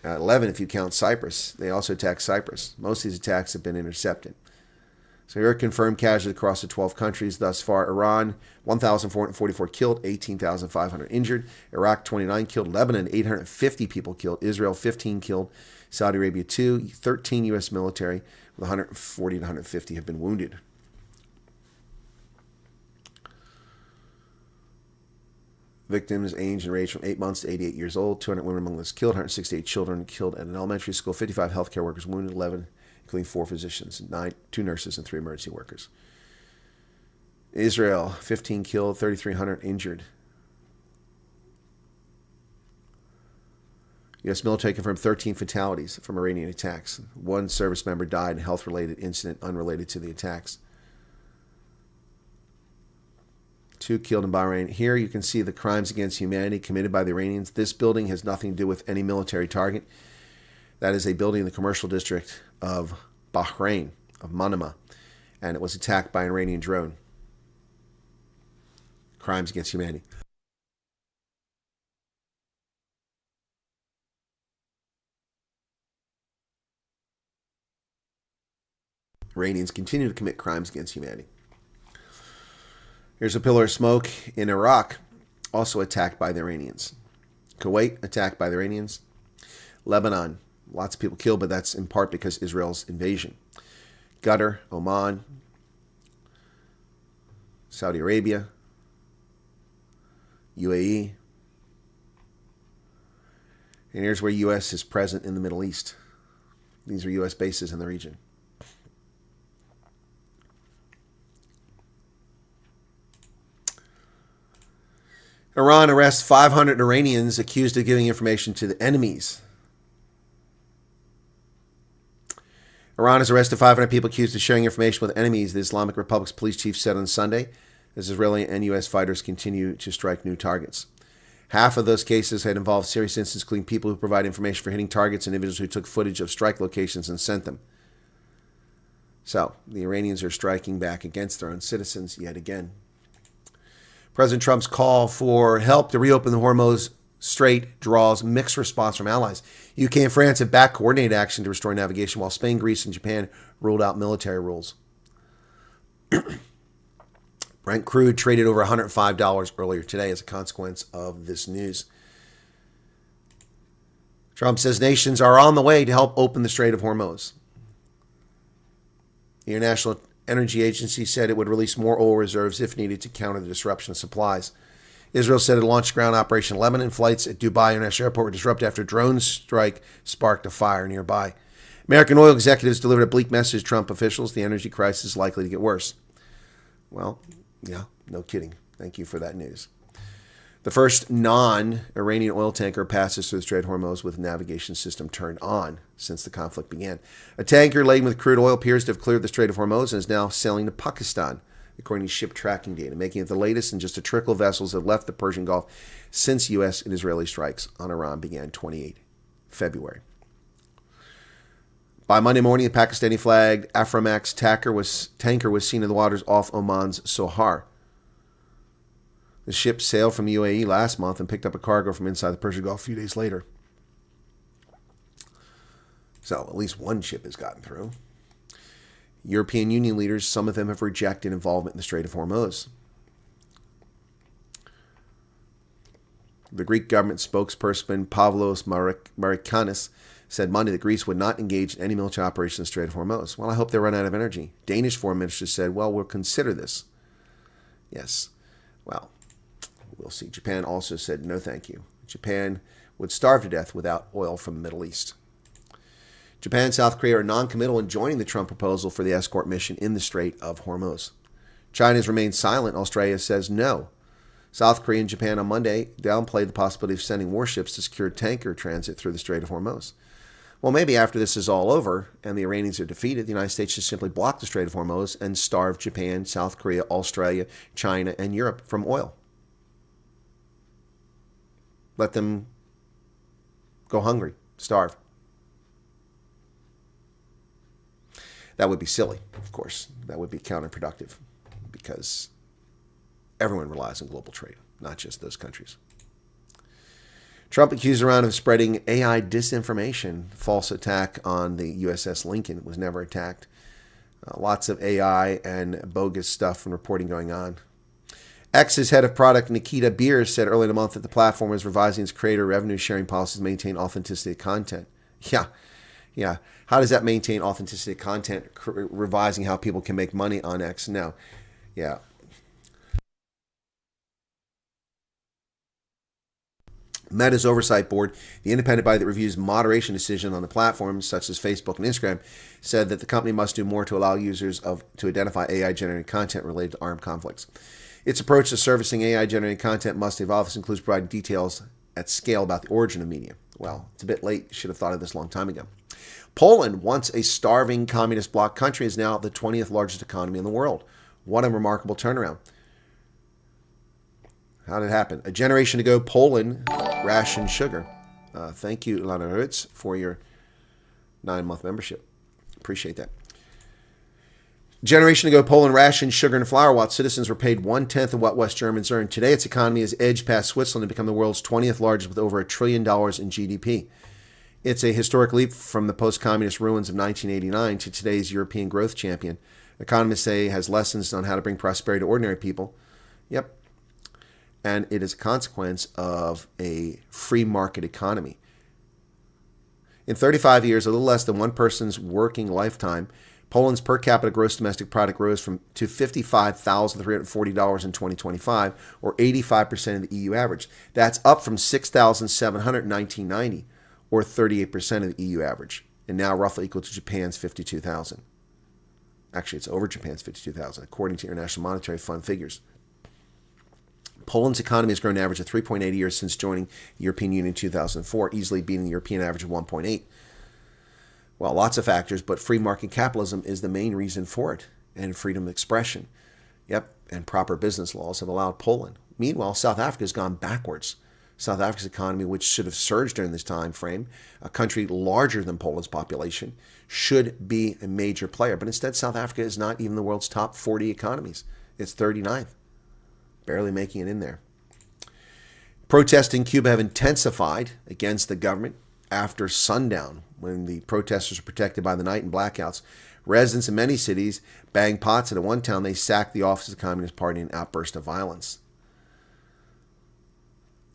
11 if you count Cyprus. They also attacked Cyprus. Most of these attacks have been intercepted. So here are confirmed casualties across the 12 countries thus far. Iran, 1,444 killed, 18,500 injured. Iraq, 29 killed. Lebanon, 850 people killed. Israel, 15 killed. Saudi Arabia, 2. 13 U.S. military, with 140 to 150 have been wounded. Victims aged and ranged from 8 months to 88 years old. 200 women among those killed. 168 children killed at an elementary school. 55 healthcare workers wounded. 11, including 4 physicians, 2 nurses, and 3 emergency workers. Israel, 15 killed, 3,300 injured. U.S. military confirmed 13 fatalities from Iranian attacks. 1 service member died in a health-related incident unrelated to the attacks. 2 killed in Bahrain. Here you can see the crimes against humanity committed by the Iranians. This building has nothing to do with any military target. That is a building in the commercial district of Bahrain, of Manama, and it was attacked by an Iranian drone. Crimes against humanity. Iranians continue to commit crimes against humanity. Here's a pillar of smoke in Iraq, also attacked by the Iranians. Kuwait, attacked by the Iranians. Lebanon, lots of people killed, but that's in part because Israel's invasion. Qatar, Oman, Saudi Arabia, UAE. And here's where U.S. is present in the Middle East. These are U.S. bases in the region. Iran arrests 500 Iranians accused of giving information to the enemies. Iran has arrested 500 people accused of sharing information with enemies, the Islamic Republic's police chief said on Sunday, as Israeli and U.S. fighters continue to strike new targets. Half of those cases had involved serious incidents, including people who provide information for hitting targets and individuals who took footage of strike locations and sent them. So, the Iranians are striking back against their own citizens yet again. President Trump's call for help to reopen the Hormuz Strait draws mixed response from allies. UK and France have backed coordinated action to restore navigation, while Spain, Greece, and Japan ruled out military rules. Brent crude traded over $105 earlier today as a consequence of this news. Trump says nations are on the way to help open the Strait of Hormuz. The International Energy Agency said it would release more oil reserves if needed to counter the disruption of supplies. Israel said it launched ground Operation Lebanon. Flights at Dubai International Airport were disrupted after a drone strike sparked a fire nearby. American oil executives delivered a bleak message to Trump officials. The energy crisis is likely to get worse. Well, yeah, no kidding. Thank you for that news. The first non-Iranian oil tanker passes through the Strait of Hormuz with the navigation system turned on since the conflict began. A tanker laden with crude oil appears to have cleared the Strait of Hormuz and is now sailing to Pakistan, according to ship tracking data, making it the latest in just a trickle of vessels that left the Persian Gulf since U.S. and Israeli strikes on Iran began 28 February. By Monday morning, a Pakistani-flagged Aframax tanker was seen in the waters off Oman's Sohar. The ship sailed from the UAE last month and picked up a cargo from inside the Persian Gulf a few days later. So at least one ship has gotten through. European Union leaders, some of them have rejected involvement in the Strait of Hormuz. The Greek government spokesperson Pavlos Marikanis said Monday that Greece would not engage in any military operation in the Strait of Hormuz. Well, I hope they run out of energy. Danish foreign minister said, well, we'll consider this. Yes. Well, we'll see. Japan also said no thank you. Japan would starve to death without oil from the Middle East. Japan and South Korea are non-committal in joining the Trump proposal for the escort mission in the Strait of Hormuz. China has remained silent. Australia says no. South Korea and Japan on Monday downplayed the possibility of sending warships to secure tanker transit through the Strait of Hormuz. Well, maybe after this is all over and the Iranians are defeated, the United States should simply block the Strait of Hormuz and starve Japan, South Korea, Australia, China, and Europe from oil. Let them go hungry, starve. That would be silly, of course. That would be counterproductive because everyone relies on global trade, not just those countries. Trump accused Iran of spreading AI disinformation. False attack on the USS Lincoln was never attacked. Lots of AI and bogus stuff and reporting going on. X's head of product, Nikita Beers, said earlier in the month that the platform is revising its creator revenue sharing policies to maintain authenticity of content. Yeah. How does that maintain authenticity of content? Revising how people can make money on X? No. Yeah. Meta's oversight board, the independent body that reviews moderation decisions on the platforms such as Facebook and Instagram, said that the company must do more to allow users to identify AI-generated content related to armed conflicts. Its approach to servicing AI-generated content must evolve. This includes providing details at scale about the origin of media. Well, it's a bit late. Should have thought of this a long time ago. Poland, once a starving communist bloc country, is now the 20th largest economy in the world. What a remarkable turnaround. How did it happen? A generation ago, Poland rationed sugar. Thank you, Lana Ritz, for your 9-month membership. Appreciate that. A generation ago, Poland rationed sugar and flour while its citizens were paid 1/10 of what West Germans earned. Today, its economy has edged past Switzerland and become the world's 20th largest with over $1 trillion in GDP. It's a historic leap from the post-communist ruins of 1989 to today's European growth champion. Economists say it has lessons on how to bring prosperity to ordinary people. Yep. And it is a consequence of a free market economy. In 35 years, a little less than one person's working lifetime, Poland's per capita gross domestic product rose to $55,340 in 2025, or 85% of the EU average. That's up from $6,700 in 1990, or 38% of the EU average, and now roughly equal to Japan's $52,000. Actually, it's over Japan's $52,000, according to International Monetary Fund figures. Poland's economy has grown an average of 3.8 a year since joining the European Union in 2004, easily beating the European average of 1.8. Well, lots of factors, but free market capitalism is the main reason for it, and freedom of expression. Yep, and proper business laws have allowed Poland. Meanwhile, South Africa has gone backwards. South Africa's economy, which should have surged during this time frame, a country larger than Poland's population, should be a major player. But instead, South Africa is not even the world's top 40 economies. It's 39th, barely making it in there. Protests in Cuba have intensified against the government after sundown, when the protesters are protected by the night and blackouts. Residents in many cities banged pots, and in one town they sacked the office of the Communist Party in an outburst of violence.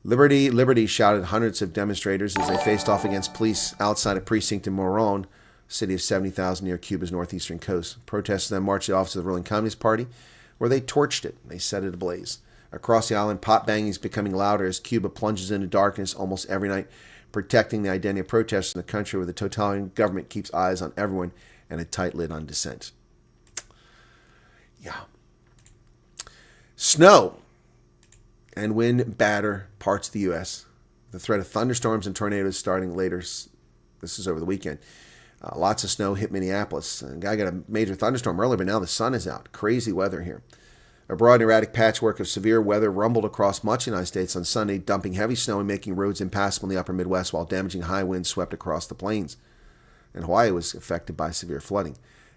Liberty, liberty, shouted hundreds of demonstrators as they faced off against police outside a precinct in Moron, a city of 70,000 near Cuba's northeastern coast. Protesters then marched to the office of the ruling Communist Party, where they torched it. They set it ablaze. Across the island, pot banging is becoming louder as Cuba plunges into darkness almost every night, protecting the identity of protesters in a country where the totalitarian government keeps eyes on everyone and a tight lid on dissent. Yeah. Snow and wind batter parts of the U.S. The threat of thunderstorms and tornadoes starting later. This is over the weekend. Lots of snow hit Minneapolis. A guy got a major thunderstorm earlier, but now the sun is out. Crazy weather here. A broad and erratic patchwork of severe weather rumbled across much of the United States on Sunday, dumping heavy snow and making roads impassable in the upper Midwest while damaging high winds swept across the plains. And Hawaii was affected by severe flooding.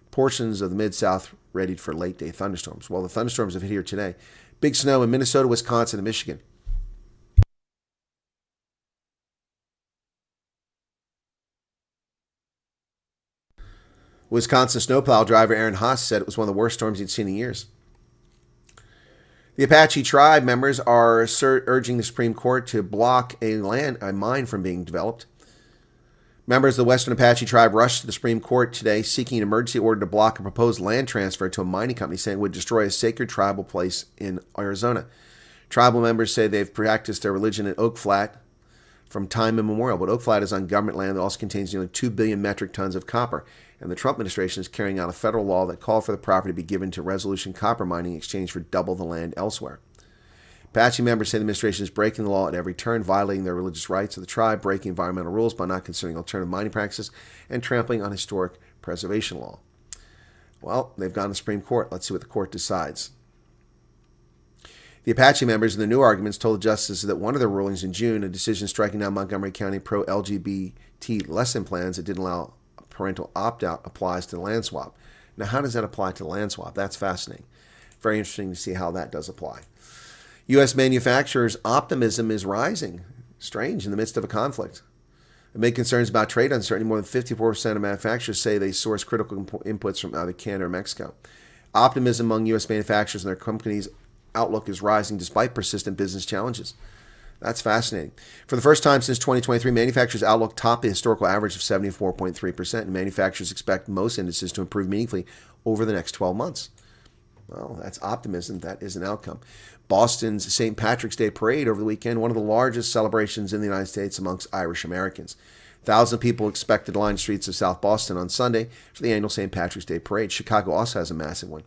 Portions of the Mid-South readied for late-day thunderstorms. Well, the thunderstorms have hit here today. Big snow in Minnesota, Wisconsin, and Michigan. Wisconsin snowplow driver Aaron Haas said it was one of the worst storms he'd seen in years. The Apache tribe members are urging the Supreme Court to block a mine from being developed. Members of the Western Apache tribe rushed to the Supreme Court today seeking an emergency order to block a proposed land transfer to a mining company, saying it would destroy a sacred tribal place in Arizona. Tribal members say they've practiced their religion at Oak Flat from time immemorial, but Oak Flat is on government land that also contains nearly 2 billion metric tons of copper, and the Trump administration is carrying out a federal law that called for the property to be given to Resolution Copper Mining in exchange for double the land elsewhere. Apache members say the administration is breaking the law at every turn, violating their religious rights of the tribe, breaking environmental rules by not considering alternative mining practices, and trampling on historic preservation law. Well, they've gone to the Supreme Court. Let's see what the court decides. The Apache members in the new arguments told the justices that one of their rulings in June, a decision striking down Montgomery County pro-LGBT lesson plans that didn't allow parental opt-out, applies to the land swap. Now, how does that apply to the land swap? That's fascinating. Very interesting to see how that does apply. U.S. manufacturers' optimism is rising. Strange in the midst of a conflict. Amid concerns about trade uncertainty, more than 54% of manufacturers say they source critical inputs from either Canada or Mexico. Optimism among U.S. manufacturers and their companies' outlook is rising despite persistent business challenges. That's fascinating. For the first time since 2023, manufacturers' outlook topped the historical average of 74.3%, and manufacturers expect most indices to improve meaningfully over the next 12 months. Well, that's optimism. That is an outcome. Boston's St. Patrick's Day Parade over the weekend, one of the largest celebrations in the United States amongst Irish Americans. Thousands of people expected to line the streets of South Boston on Sunday for the annual St. Patrick's Day Parade. Chicago also has a massive one.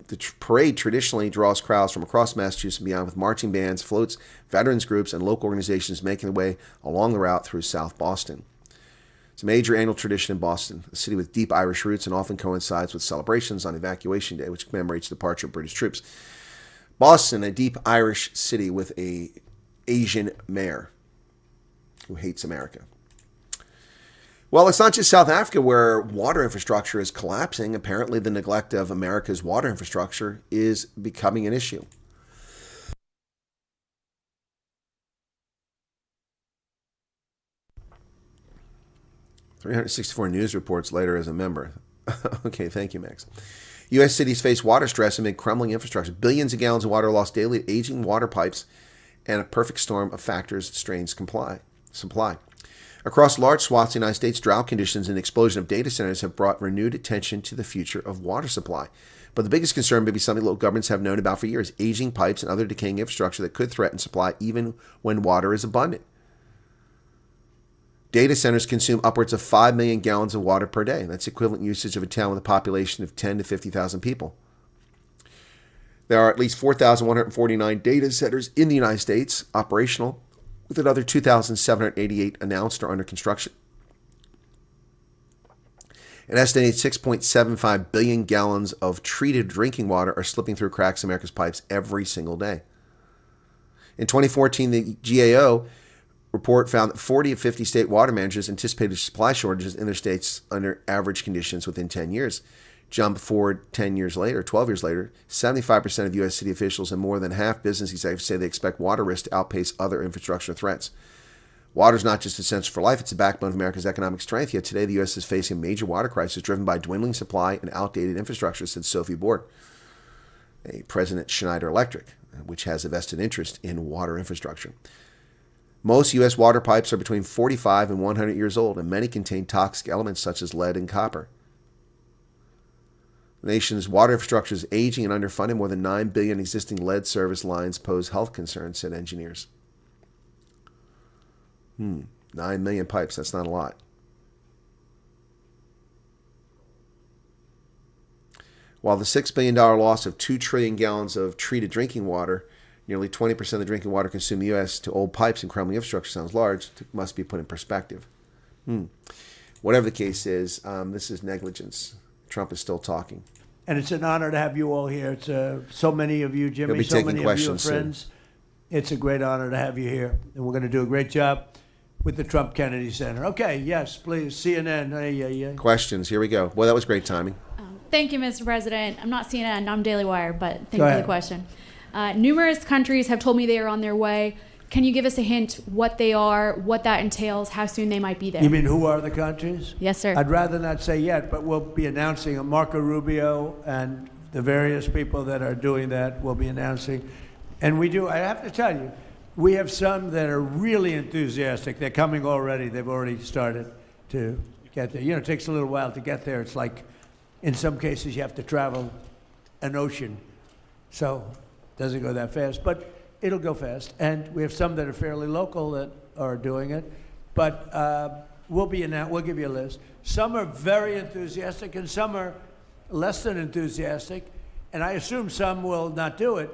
The parade traditionally draws crowds from across Massachusetts and beyond, with marching bands, floats, veterans groups, and local organizations making their way along the route through South Boston. It's a major annual tradition in Boston, a city with deep Irish roots, and often coincides with celebrations on Evacuation Day, which commemorates the departure of British troops. Boston, a deep Irish city with an Asian mayor who hates America. Well, it's not just South Africa where water infrastructure is collapsing. Apparently, the neglect of America's water infrastructure is becoming an issue. "364 News reports later as a member." Okay, thank you, Max. U.S. cities face water stress amid crumbling infrastructure. Billions of gallons of water lost daily, aging water pipes, and a perfect storm of factors that strains supply. Across large swaths of the United States, drought conditions and the explosion of data centers have brought renewed attention to the future of water supply. But the biggest concern may be something local governments have known about for years: aging pipes and other decaying infrastructure that could threaten supply even when water is abundant. Data centers consume upwards of 5 million gallons of water per day. That's equivalent usage of a town with a population of 10 to 50,000 people. There are at least 4,149 data centers in the United States operational, with another 2,788 announced or under construction. An estimated 6.75 billion gallons of treated drinking water are slipping through cracks in America's pipes every single day. In 2014, the GAO report found that 40 of 50 state water managers anticipated supply shortages in their states under average conditions within 10 years. Jump forward 12 years later, 75% of U.S. city officials and more than half business executives say they expect water risk to outpace other infrastructure threats. Water is not just essential for life, it's the backbone of America's economic strength. Yet today, the U.S. is facing a major water crisis driven by dwindling supply and outdated infrastructure, said Sophie Borg, a president at Schneider Electric, which has a vested interest in water infrastructure. Most U.S. water pipes are between 45 and 100 years old, and many contain toxic elements such as lead and copper. The nation's water infrastructure is aging and underfunded. More than 9 billion existing lead service lines pose health concerns, said engineers. 9 million pipes, that's not a lot. While the $6 billion loss of 2 trillion gallons of treated drinking water, nearly 20% of the drinking water consumed in the U.S. to old pipes and crumbling infrastructure sounds large, it must be put in perspective. Whatever the case is, this is negligence. Trump is still talking. And it's an honor to have you all here. It's so many of you, Jimmy, so many of you are friends. It's a great honor to have you here. And we're going to do a great job with the Trump Kennedy Center. Okay, yes, please, CNN. Questions, here we go. Well, that was great timing. Thank you, Mr. President. I'm not CNN, I'm Daily Wire, but thank you for the question. Numerous countries have told me they are on their way. Can you give us a hint what they are, what that entails, how soon they might be there? You mean who are the countries? Yes, sir. I'd rather not say yet, but we'll be announcing Marco Rubio and the various people that are doing that will be announcing. And I have to tell you, we have some that are really enthusiastic. They're coming already. They've already started to get there. It takes a little while to get there. It's like, in some cases, you have to travel an ocean. So it doesn't go that fast, but it'll go fast. And we have some that are fairly local that are doing it. But we'll give you a list. Some are very enthusiastic and some are less than enthusiastic. And I assume some will not do it.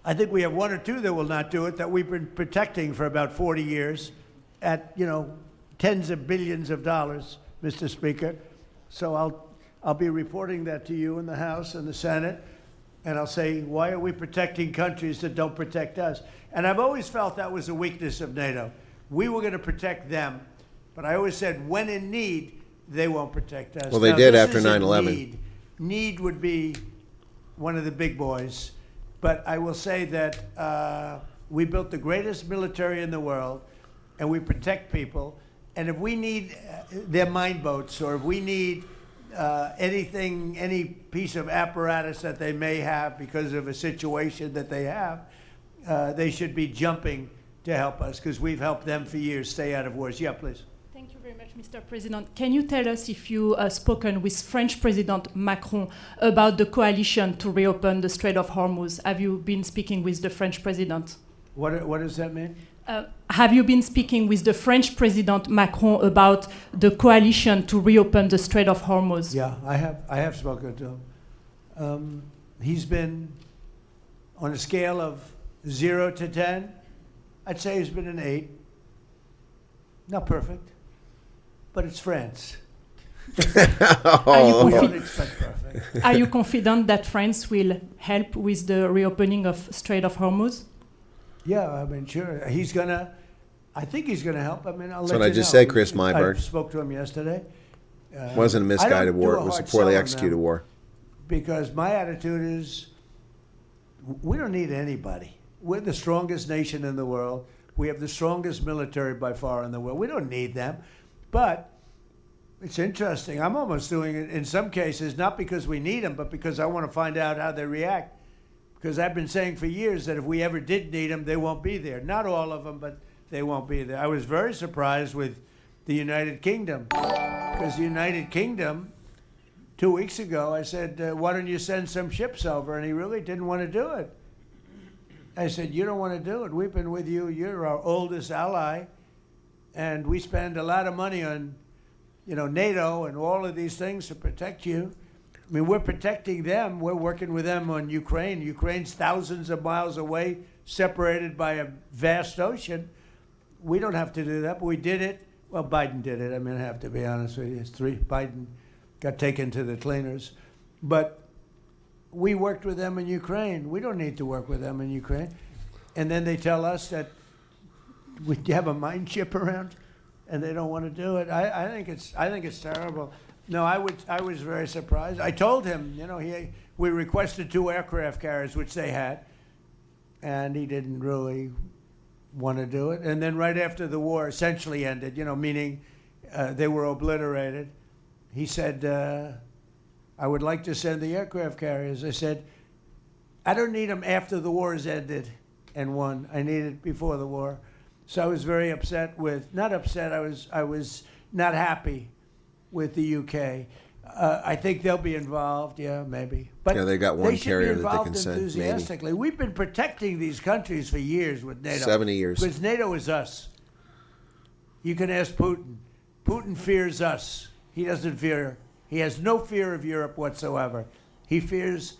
I think we have 1 or 2 that will not do it that we've been protecting for about 40 years at, tens of billions of dollars, Mr. Speaker. So I'll be reporting that to you in the House and the Senate. And I'll say, why are we protecting countries that don't protect us? And I've always felt that was a weakness of NATO. We were going to protect them. But I always said, when in need, they won't protect us. Well, they did after 9/11. Need would be one of the big boys. But I will say that we built the greatest military in the world, and we protect people. And if we need their mine boats, or if we need anything, any piece of apparatus that they may have because of a situation that they have, they should be jumping to help us, because we've helped them for years stay out of wars. Yeah, please. Thank you very much, Mr. President. Can you tell us if you spoken with French President Macron about the coalition to reopen the Strait of Hormuz? Have you been speaking with the French President? What does that mean? Have you been speaking with the French President Macron about the coalition to reopen the Strait of Hormuz? Yeah, I have spoken to him. He's been, on a scale of 0 to 10, I'd say he's been an 8. Not perfect, but it's France. We don't expect perfect. Are you confident that France will help with the reopening of Strait of Hormuz? Yeah, I mean, sure. I think he's gonna help. I mean, I'll let you know. That's what I just said, Chris I Meiberg. spoke to him yesterday. It wasn't a misguided war. It was a poorly executed war. Because my attitude is, we don't need anybody. We're the strongest nation in the world. We have the strongest military by far in the world. We don't need them. But it's interesting. I'm almost doing it in some cases, not because we need them, but because I want to find out how they react. Because I've been saying for years that if we ever did need them, they won't be there. Not all of them, but they won't be there. I was very surprised with the United Kingdom. Because the United Kingdom, 2 weeks ago, I said, why don't you send some ships over? And he really didn't want to do it. I said, you don't want to do it. We've been with you. You're our oldest ally. And we spend a lot of money on, NATO and all of these things to protect you. I mean, we're protecting them. We're working with them on Ukraine. Ukraine's thousands of miles away, separated by a vast ocean. We don't have to do that, but we did it. Well, Biden did it. I mean, I have to be honest with you. Biden got taken to the cleaners. But we worked with them in Ukraine. We don't need to work with them in Ukraine. And then they tell us that we have a mine ship around, and they don't want to do it. I think it's terrible. No, I was very surprised. I told him, we requested 2 aircraft carriers, which they had, and he didn't really want to do it. And then right after the war essentially ended, meaning they were obliterated, he said, I would like to send the aircraft carriers. I said, I don't need them after the war has ended and won. I need it before the war. So I was very upset with, not upset, I was not happy with the UK. I think they'll be involved, yeah, maybe. But Yeah, they got one should carrier be that they involved can send, maybe. enthusiastically. We've been protecting these countries for years with NATO. 70 years. Because NATO is us. You can ask Putin. Putin fears us. He doesn't fear, he has no fear of Europe whatsoever. He fears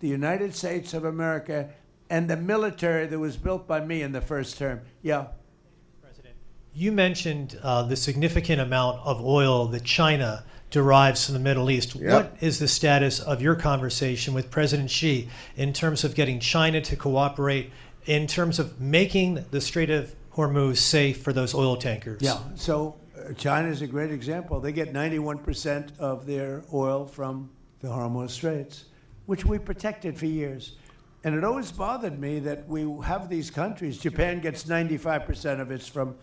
the United States of America and the military that was built by me in the first term. Yeah. You mentioned the significant amount of oil that China derives from the Middle East. Yep. What is the status of your conversation with President Xi in terms of getting China to cooperate, in terms of making the Strait of Hormuz safe for those oil tankers? Yeah. So China is a great example. They get 91% of their oil from the Hormuz Straits, which we protected for years. And it always bothered me that we have these countries. Japan gets 95% of its from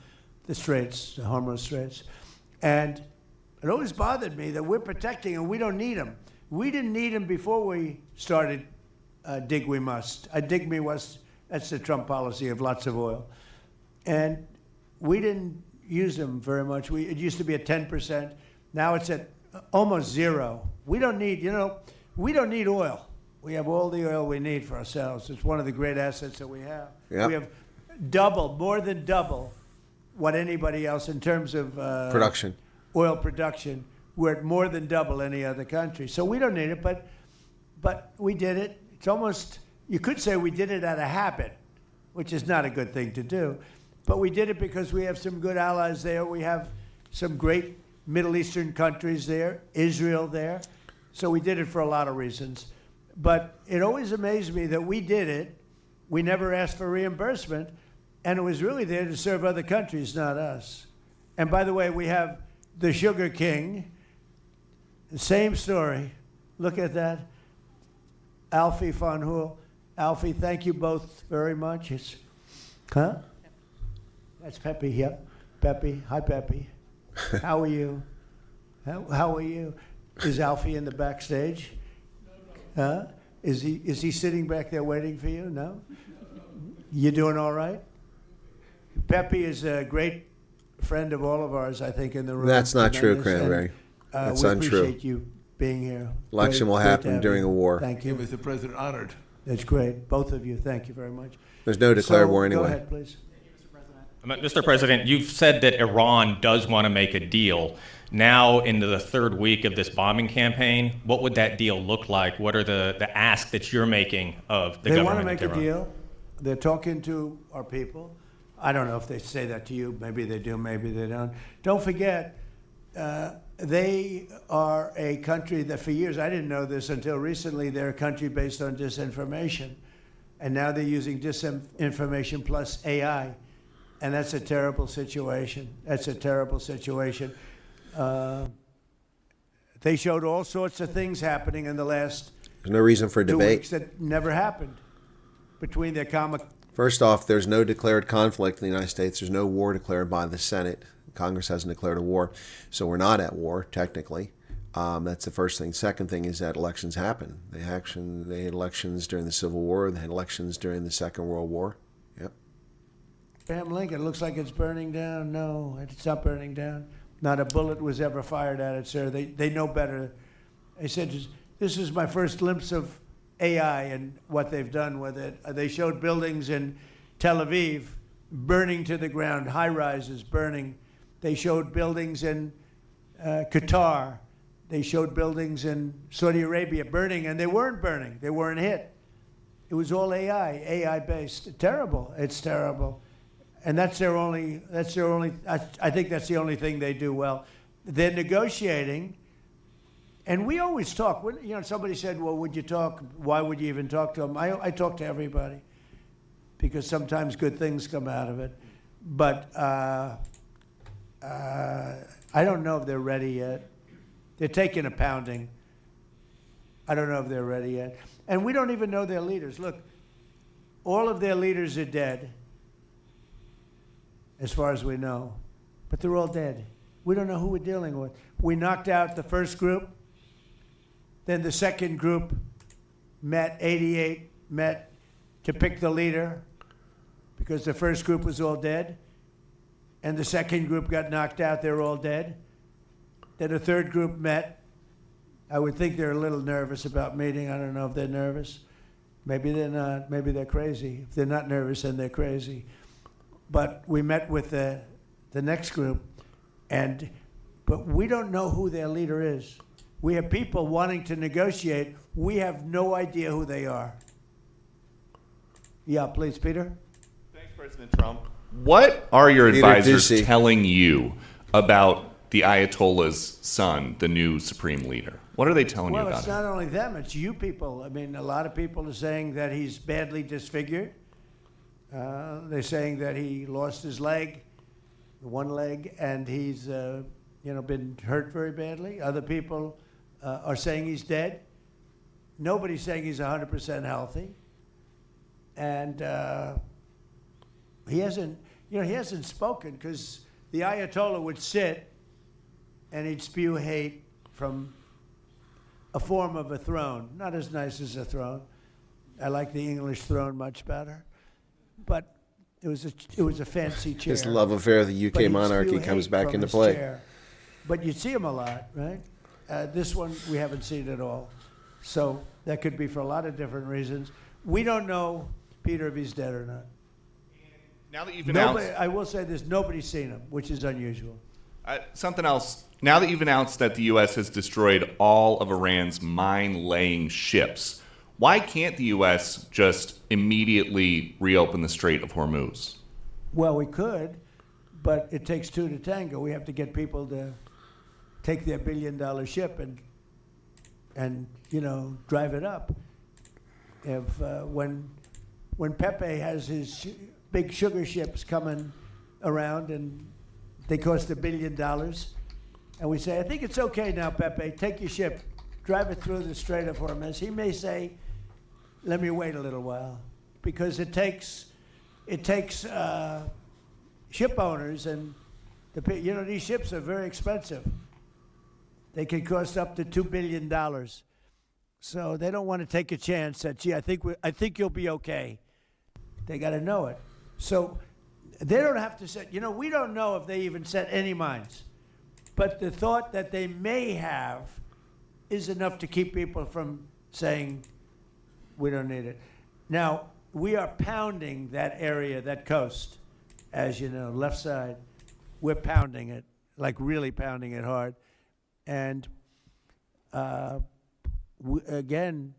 the Straits, the Hormuz Straits. And it always bothered me that we're protecting and we don't need them. We didn't need them before we started dig we must. Dig me must, that's the Trump policy of lots of oil. And we didn't use them very much. It used to be at 10%. Now it's at almost zero. We don't need, we don't need oil. We have all the oil we need for ourselves. It's one of the great assets that we have. Yep. We have more than double what anybody else in terms of Production. oil production. We're at more than double any other country. So we don't need it, but we did it. It's almost, you could say we did it out of habit, which is not a good thing to do. But we did it because we have some good allies there. We have some great Middle Eastern countries there, Israel there. So we did it for a lot of reasons. But it always amazed me that we did it. We never asked for reimbursement. And it was really there to serve other countries, not us. And by the way, we have the Sugar King. The same story. Look at that. Alfie von Hool. Alfie, thank you both very much. Huh? That's Pepe here. Pepe. Hi, Pepe. How are you? How are you? Is Alfie in the backstage? Huh? Is he sitting back there waiting for you? No? You doing all right? Pepe is a great friend of all of ours, I think, in the room. That's not true, Tremendous. Cranberry. That's we untrue. appreciate you being here. Election will Great happen to have during you. a war. Thank you. Mr. President, honored. That's great. Both of you. Thank you very much. There's no declared So, war anyway. Go ahead, please. Mr. President, you've said that Iran does want to make a deal. Now, into the third week of this bombing campaign, what would that deal look like? What are the asks that you're making of the They government want to make of a Iran? deal. They're talking to our people. I don't know if they say that to you. Maybe they do, maybe they don't. Don't forget, they are a country that for years, I didn't know this until recently, they're a country based on disinformation. And now they're using disinformation plus AI. And that's a terrible situation. That's a terrible situation. They showed all sorts of things happening in the last There's no reason for 2 debate. weeks that never happened between their First off, there's no declared conflict in the United States. There's no war declared by the Senate. Congress hasn't declared a war. So we're not at war, technically. That's the first thing. Second thing is that elections happen. They had elections during the Civil War. They had elections during the Second World War. Yep. Abraham Lincoln, it looks like it's burning down. No, it's not burning down. Not a bullet was ever fired at it, sir. They know better. They said, this is my first glimpse of AI and what they've done with it. They showed buildings in Tel Aviv burning to the ground, high-rises burning. They showed buildings in Qatar. They showed buildings in Saudi Arabia burning, and they weren't burning. They weren't hit. It was all AI-based. Terrible. It's terrible. And that's their only, I think that's the only thing they do well. They're negotiating, and we always talk. When, somebody said, well, would you talk? Why would you even talk to them? I talk to everybody because sometimes good things come out of it. But I don't know if they're ready yet. They're taking a pounding. I don't know if they're ready yet. And we don't even know their leaders. Look, all of their leaders are dead, as far as we know. But they're all dead. We don't know who we're dealing with. We knocked out the first group. Then the second group met, 88 met to pick the leader, because the first group was all dead, and the second group got knocked out, they're all dead. Then a third group met. I would think they're a little nervous about meeting. I don't know if they're nervous. Maybe they're not. Maybe they're crazy. If they're not nervous, then they're crazy. But we met with the next group, but we don't know who their leader is. We have people wanting to negotiate. We have no idea who they are. Yeah, please, Peter. Thanks, President Trump. What are your Peter advisors Doocy. telling you about the Ayatollah's son, the new supreme leader? What are they telling you Well, about it's him? not only them, it's you people. I mean, a lot of people are saying that he's badly disfigured. They're saying that he lost his leg, one leg, and he's been hurt very badly. Other people are saying he's dead. Nobody's saying he's 100% healthy. And he hasn't spoken because the Ayatollah would sit and he'd spew hate from a form of a throne. Not as nice as a throne. I like the English throne much better. But it was a fancy chair. His love affair of the But UK he'd monarchy spew comes hate back from into his play. chair. But you see him a lot, right? This one we haven't seen at all. So that could be for a lot of different reasons. We don't know, Peter, if he's dead or not. Now that you've announced, I will say this, nobody's seen him, which is unusual. something else. Now that you've announced that the U.S. has destroyed all of Iran's mine-laying ships, why can't the U.S. just immediately reopen the Strait of Hormuz? Well, we could, but it takes two to tango. We have to get people to take their billion-dollar ship and drive it up. If when Pepe has his big sugar ships coming around and they cost $1 billion, and we say, I think it's okay now, Pepe, take your ship, drive it through the Strait of Hormuz. He may say, let me wait a little while, because it takes ship owners, and these ships are very expensive. They can cost up to $2 billion. So they don't want to take a chance that, gee, I think you'll be okay. They got to know it. So they don't have to set, we don't know if they even set any mines. But the thought that they may have is enough to keep people from saying, we don't need it. Now, we are pounding that area, that coast, as you know, left side. We're pounding it, like really pounding it hard. And again,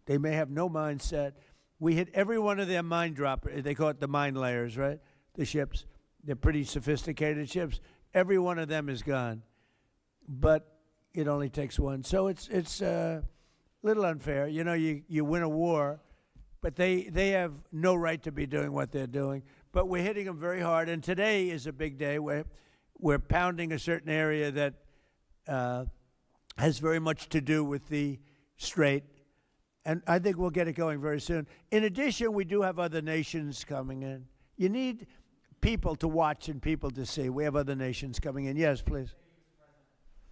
they may have no mine set. We hit every one of their mine droppers. They call it the mine layers, right? The ships. They're pretty sophisticated ships. Every one of them is gone. But it only takes one. So it's a little unfair. You win a war, but they have no right to be doing what they're doing. But we're hitting them very hard. And today is a big day. We're pounding a certain area that has very much to do with the strait. And I think we'll get it going very soon. In addition, we do have other nations coming in. You need people to watch and people to see. We have other nations coming in. Yes, please.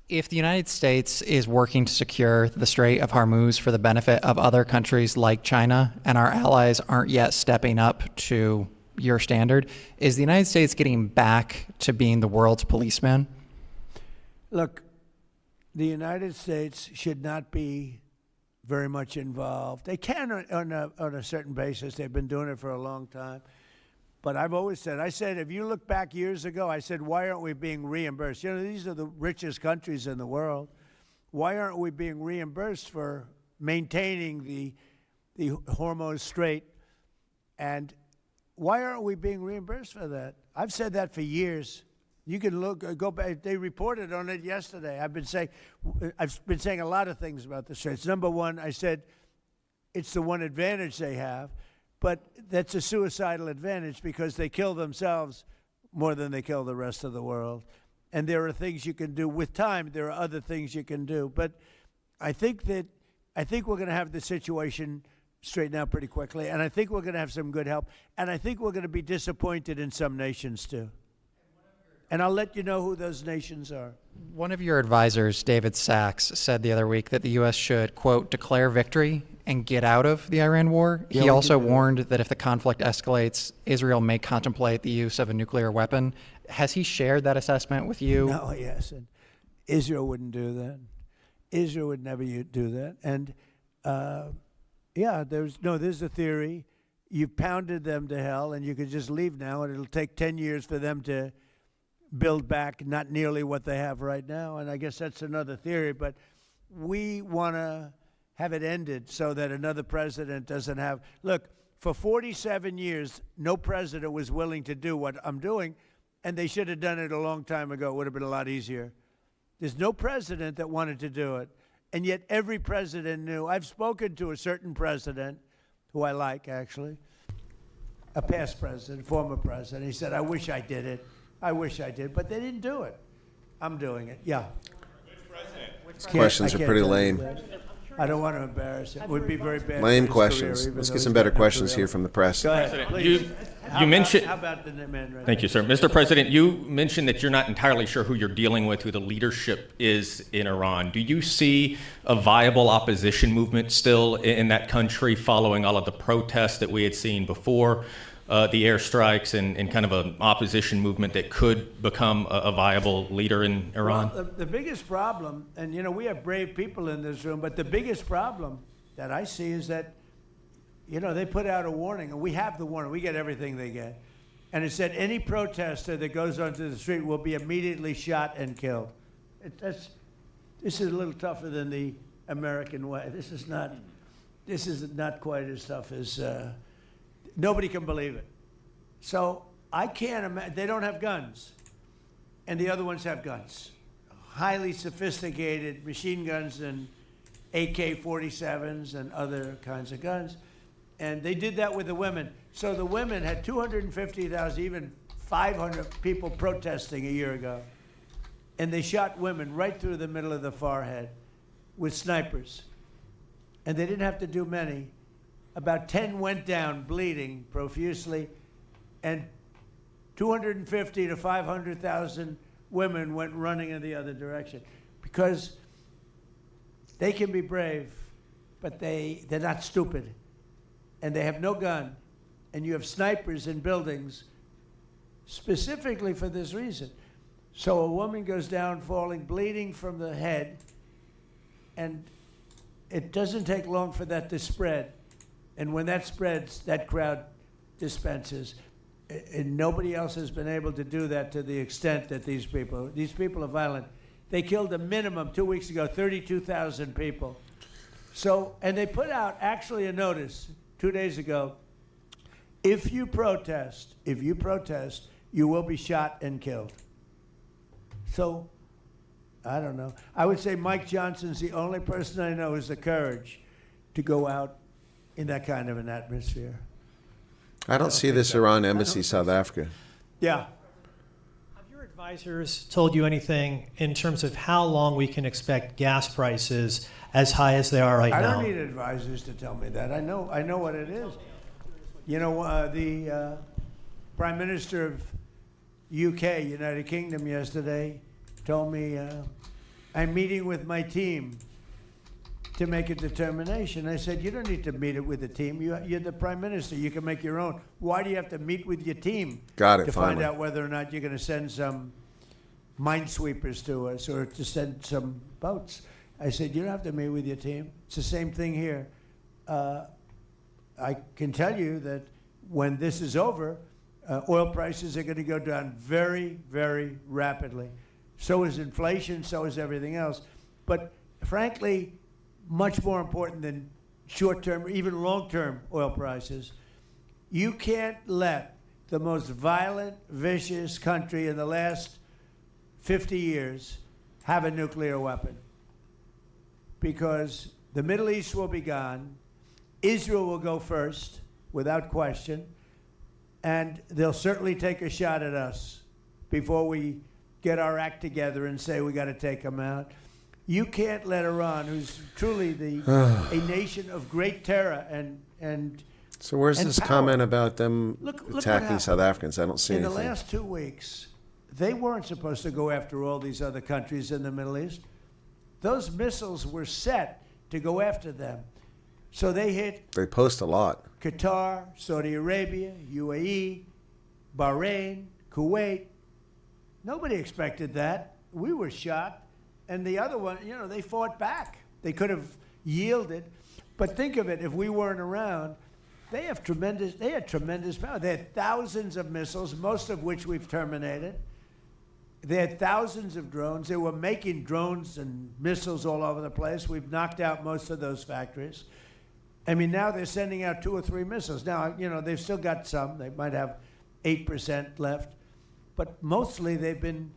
If the United States is working to secure the Strait of Hormuz for the benefit of other countries like China, and our allies aren't yet stepping up to your standard, is the United States getting back to being the world's policeman? Look, the United States should not be very much involved. They can on a certain basis. They've been doing it for a long time. But I've always said, if you look back years ago, I said, why aren't we being reimbursed? These are the richest countries in the world. Why aren't we being reimbursed for maintaining the Hormuz Strait? And why aren't we being reimbursed for that? I've said that for years. You can go back. They reported on it yesterday. I've been saying a lot of things about the straits. Number one, I said it's the one advantage they have, but that's a suicidal advantage because they kill themselves more than they kill the rest of the world. And there are things you can do with time. There are other things you can do, but I think we're going to have the situation straightened out pretty quickly, and I think we're going to have some good help, and I think we're going to be disappointed in some nations too. And I'll let you know who those nations are. One of your advisors, David Sachs, said the other week that the U.S. should, quote, declare victory and get out of the Iran war. Yeah, He we also can do that. warned that if the conflict escalates, Israel may contemplate the use of a nuclear weapon. Has he shared that assessment with you? No, yes. And Israel wouldn't do that. Israel would never do that. And yeah, there's a theory. You've pounded them to hell, and you could just leave now, and it'll take 10 years for them to build back not nearly what they have right now. And I guess that's another theory. But we want to have it ended so that another president doesn't have. Look, for 47 years, no president was willing to do what I'm doing, and they should have done it a long time ago. It would have been a lot easier. There's no president that wanted to do it, and yet every president knew. I've spoken to a certain president, who I like, actually, a past president, former president. He said, I wish I did it. I wish I did, but they didn't do it. I'm doing it. Yeah. These questions are pretty lame. I don't want to embarrass him. It would be very bad. Lame for his questions. career, even Let's though get he's some better got no questions career. here from the press. Go ahead, President, please. you mentioned. How about the man right Thank you, sir. Mr. President, you mentioned that you're not entirely sure who you're dealing with, who the leadership is in Iran. Do you see a viable opposition movement still in that country following all of the protests that we had seen before the airstrikes and kind of an opposition movement that could become a viable leader in Iran? Well, the biggest problem, and you know, we have brave people in this room, but the biggest problem that I see is that, you know, they put out a warning, and we have the warning. We get everything they get. And it said any protester that goes onto the street will be immediately shot and killed. This is a little tougher than the American way. This is not quite as tough as, nobody can believe it. So I can't imagine, they don't have guns. And the other ones have guns. Highly sophisticated machine guns and AK-47s and other kinds of guns. And they did that with the women. So the women had 250,000, even 500 people protesting a year ago. And they shot women right through the middle of the forehead with snipers. And they didn't have to do many. About 10 went down bleeding profusely, and 250 to 500,000 women went running in the other direction. Because they can be brave, but they're not stupid. And they have no gun. And you have snipers in buildings specifically for this reason. So a woman goes down falling, bleeding from the head, and it doesn't take long for that to spread. And when that spreads, that crowd dispenses. And nobody else has been able to do that to the extent that these people are violent. They killed a minimum 2 weeks ago, 32,000 people. So, and they put out actually a notice 2 days ago. If you protest, you will be shot and killed. So, I don't know. I would say Mike Johnson's the only person I know who has the courage to go out in that kind of an atmosphere. I don't see this Iran embassy, South Africa. Yeah. Have your advisors told you anything in terms of how long we can expect gas prices as high as they are right now? I don't need advisors to tell me that. I know what it is. You know, the Prime Minister of UK, United Kingdom, yesterday told me, I'm meeting with my team to make a determination. I said, you don't need to meet it with the team. You're the Prime Minister. You can make your own. Why do you have to meet with your team Got it, to finally. find out whether or not you're going to send some minesweepers to us or to send some boats? I said, you don't have to meet with your team. It's the same thing here. I can tell you that when this is over, oil prices are going to go down very, very rapidly. So is inflation, so is everything else. But frankly, much more important than short-term, even long-term oil prices, you can't let the most violent, vicious country in the last 50 years have a nuclear weapon. Because the Middle East will be gone, Israel will go first, without question, and they'll certainly take a shot at us before we get our act together and say we got to take them out. You can't let Iran, who's truly a nation of great terror and So where's and this power. comment about them Look what attacking happened. South Africans? I don't see In anything. the last 2 weeks, they weren't supposed to go after all these other countries in the Middle East. Those missiles were set to go after them. So they hit They post a lot. Qatar, Saudi Arabia, UAE, Bahrain, Kuwait. Nobody expected that. We were shocked. And the other one, you know, they fought back. They could have yielded. But think of it, if we weren't around, they had tremendous power. They had thousands of missiles, most of which we've terminated. They had thousands of drones. They were making drones and missiles all over the place. We've knocked out most of those factories. I mean, now they're sending out 2 or 3 missiles. Now, you know, they've still got some. They might have 8% left. But mostly they've been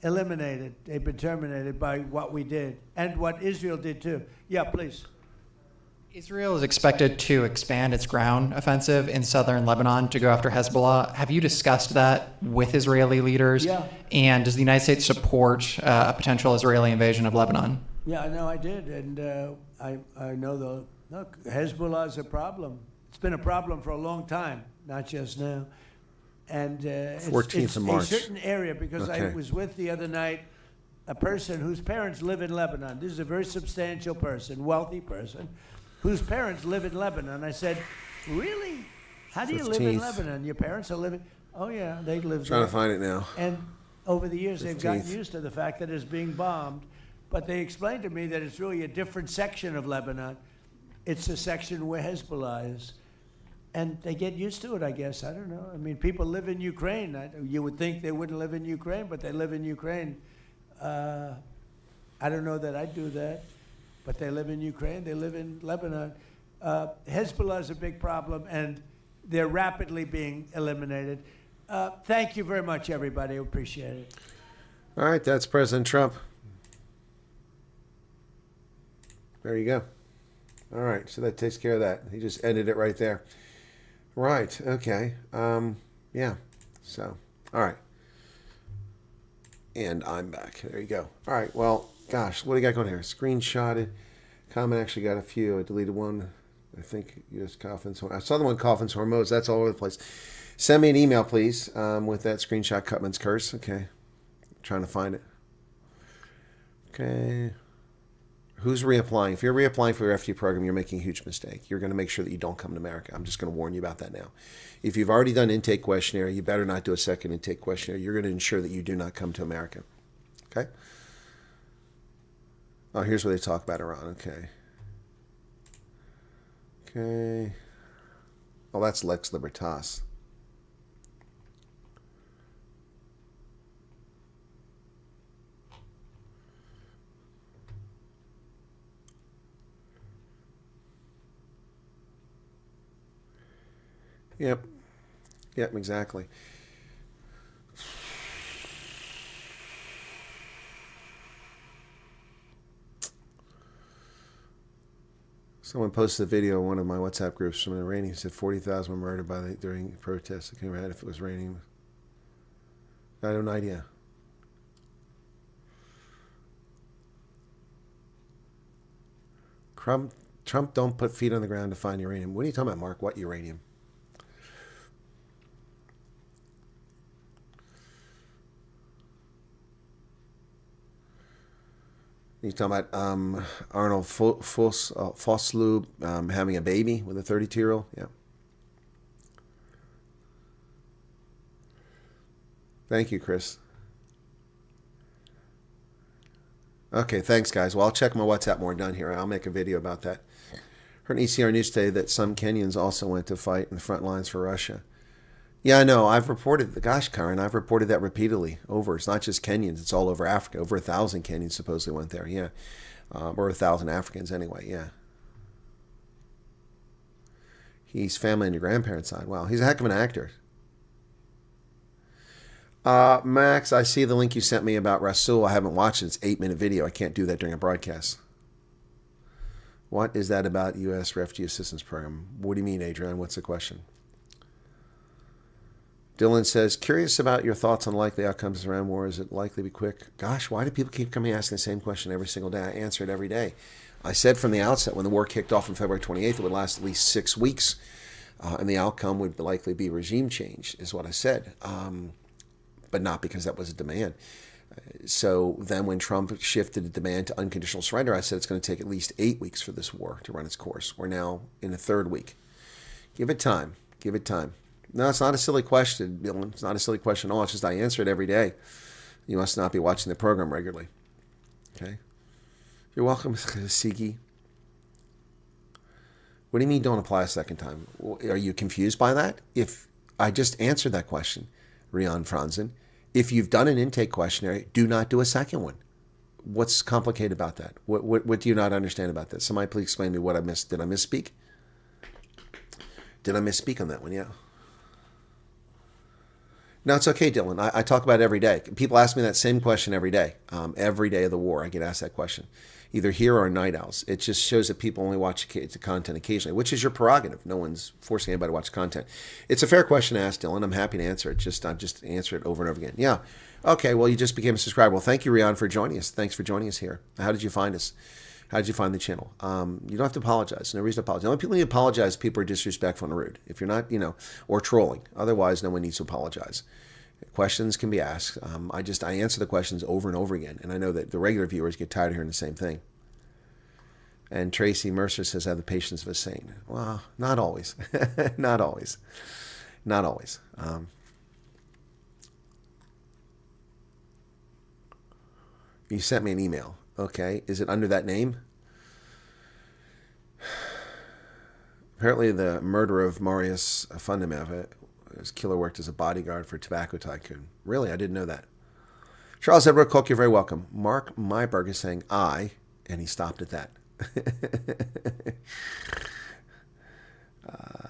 eliminated. They've been terminated by what we did and what Israel did too. Yeah, please. Israel is expected to expand its ground offensive in southern Lebanon to go after Hezbollah. Have you discussed that with Israeli leaders? Yeah. And does the United States support a potential Israeli invasion of Lebanon? Yeah, no, I did. And I know look, Hezbollah is a problem. It's been a problem for a long time, not just now. And 14th of March. A certain area, because I Okay. was with the other night a person whose parents live in Lebanon. This is a very substantial person, wealthy person, whose parents live in Lebanon. I said, really? How do you live in 15th. Lebanon? Your parents are living? Oh, yeah, they live Trying there. to find it now. And over the years, they've gotten 15th. used to the fact that it's being bombed. But they explained to me that it's really a different section of Lebanon. It's the section where Hezbollah is. And they get used to it, I guess. I don't know. I mean, people live in Ukraine. You would think they wouldn't live in Ukraine, but they live in Ukraine. I don't know that I'd do that, but they live in Ukraine. They live in Lebanon. Hezbollah is a big problem, and they're rapidly being eliminated. Thank you very much, everybody. I appreciate it. All right, that's President Trump. There you go. All right, so that takes care of that. He just ended it right there. Right, okay. Yeah, so, all right. And I'm back. There you go. All right, well, gosh, what do you got going here? Screenshotted. Comment actually got a few. I deleted one. I think U.S. Coffins. I saw the one Coffins Hormuz. That's all over the place. Send me an email, please, with that screenshot Cutman's curse. Okay. I'm trying to find it. Okay. Who's reapplying? If you're reapplying for your FT program, you're making a huge mistake. You're going to make sure that you don't come to America. I'm just going to warn you about that now. If you've already done intake questionnaire, you better not do a second intake questionnaire. You're going to ensure that you do not come to America. Okay? Oh, here's where they talk about Iran. Okay. Okay. Oh, that's Lex Libertas. Yep. Yep, exactly. Someone posted a video in one of my WhatsApp groups from the Iranians. Said 40,000 were murdered during protests. I can't remember if it was raining. I have no idea. Trump don't put feet on the ground to find uranium. What are you talking about, Mark? What uranium? You talking about Arnold Vosloo having a baby with a 32-year-old? Yeah. Thank you, Chris. Okay, thanks, guys. Well, I'll check my WhatsApp when we're done here. I'll make a video about that. Heard on ECR News today that some Kenyans also went to fight in the front lines for Russia. Yeah, I know. I've reported, gosh, Karen, I've reported that repeatedly over. It's not just Kenyans. It's all over Africa. Over 1,000 Kenyans supposedly went there, yeah. Or 1,000 Africans anyway, yeah. He's family on your grandparents' side. Wow, he's a heck of an actor. Max, I see the link you sent me about Rasul. I haven't watched it. It's an 8-minute video. I can't do that during a broadcast. What is that about U.S. Refugee Assistance Program? What do you mean, Adrian? What's the question? Dylan says, curious about your thoughts on likely outcomes around war. Is it likely to be quick? Gosh, why do people keep coming asking the same question every single day? I answer it every day. I said from the outset when the war kicked off on February 28th, it would last at least 6 weeks, and the outcome would likely be regime change, is what I said. But not because that was a demand. So then when Trump shifted the demand to unconditional surrender, I said it's going to take at least 8 weeks for this war to run its course. We're now in the 3rd week. Give it time. Give it time. No, it's not a silly question, Dylan. It's not a silly question at all. It's just I answer it every day. You must not be watching the program regularly. Okay? You're welcome, Sigi. What do you mean don't apply a second time? Are you confused by that? If I just answered that question, Rian Franzen, if you've done an intake questionnaire, do not do a second one. What's complicated about that? What do you not understand about this? Somebody please explain to me what I missed. Did I misspeak? Did I misspeak on that one? Yeah. No, it's okay, Dylan. I talk about it every day. People ask me that same question every day. Every day of the war, I get asked that question, either here or in Night Owls. It just shows that people only watch the content occasionally, which is your prerogative. No one's forcing anybody to watch content. It's a fair question to ask, Dylan. I'm happy to answer it. I'm just answer it over and over again. Yeah. Okay, well, you just became a subscriber. Well, thank you, Rian, for joining us. Thanks for joining us here. How did you find us? How did you find the channel? You don't have to apologize. No reason to apologize. The only people who need to apologize, people are disrespectful and rude. If you're not, or trolling. Otherwise, no one needs to apologize. Questions can be asked. I answer the questions over and over again. And I know that the regular viewers get tired of hearing the same thing. And Tracy Mercer says, I have the patience of a saint. Well, not always. Not always. Not always. You sent me an email. Okay. Is it under that name? Apparently the murderer of Marius Fundamental, his killer worked as a bodyguard for a tobacco tycoon. Really? I didn't know that. Charles Edward Cook, you're very welcome. Mark Myberg is saying I, and he stopped at that.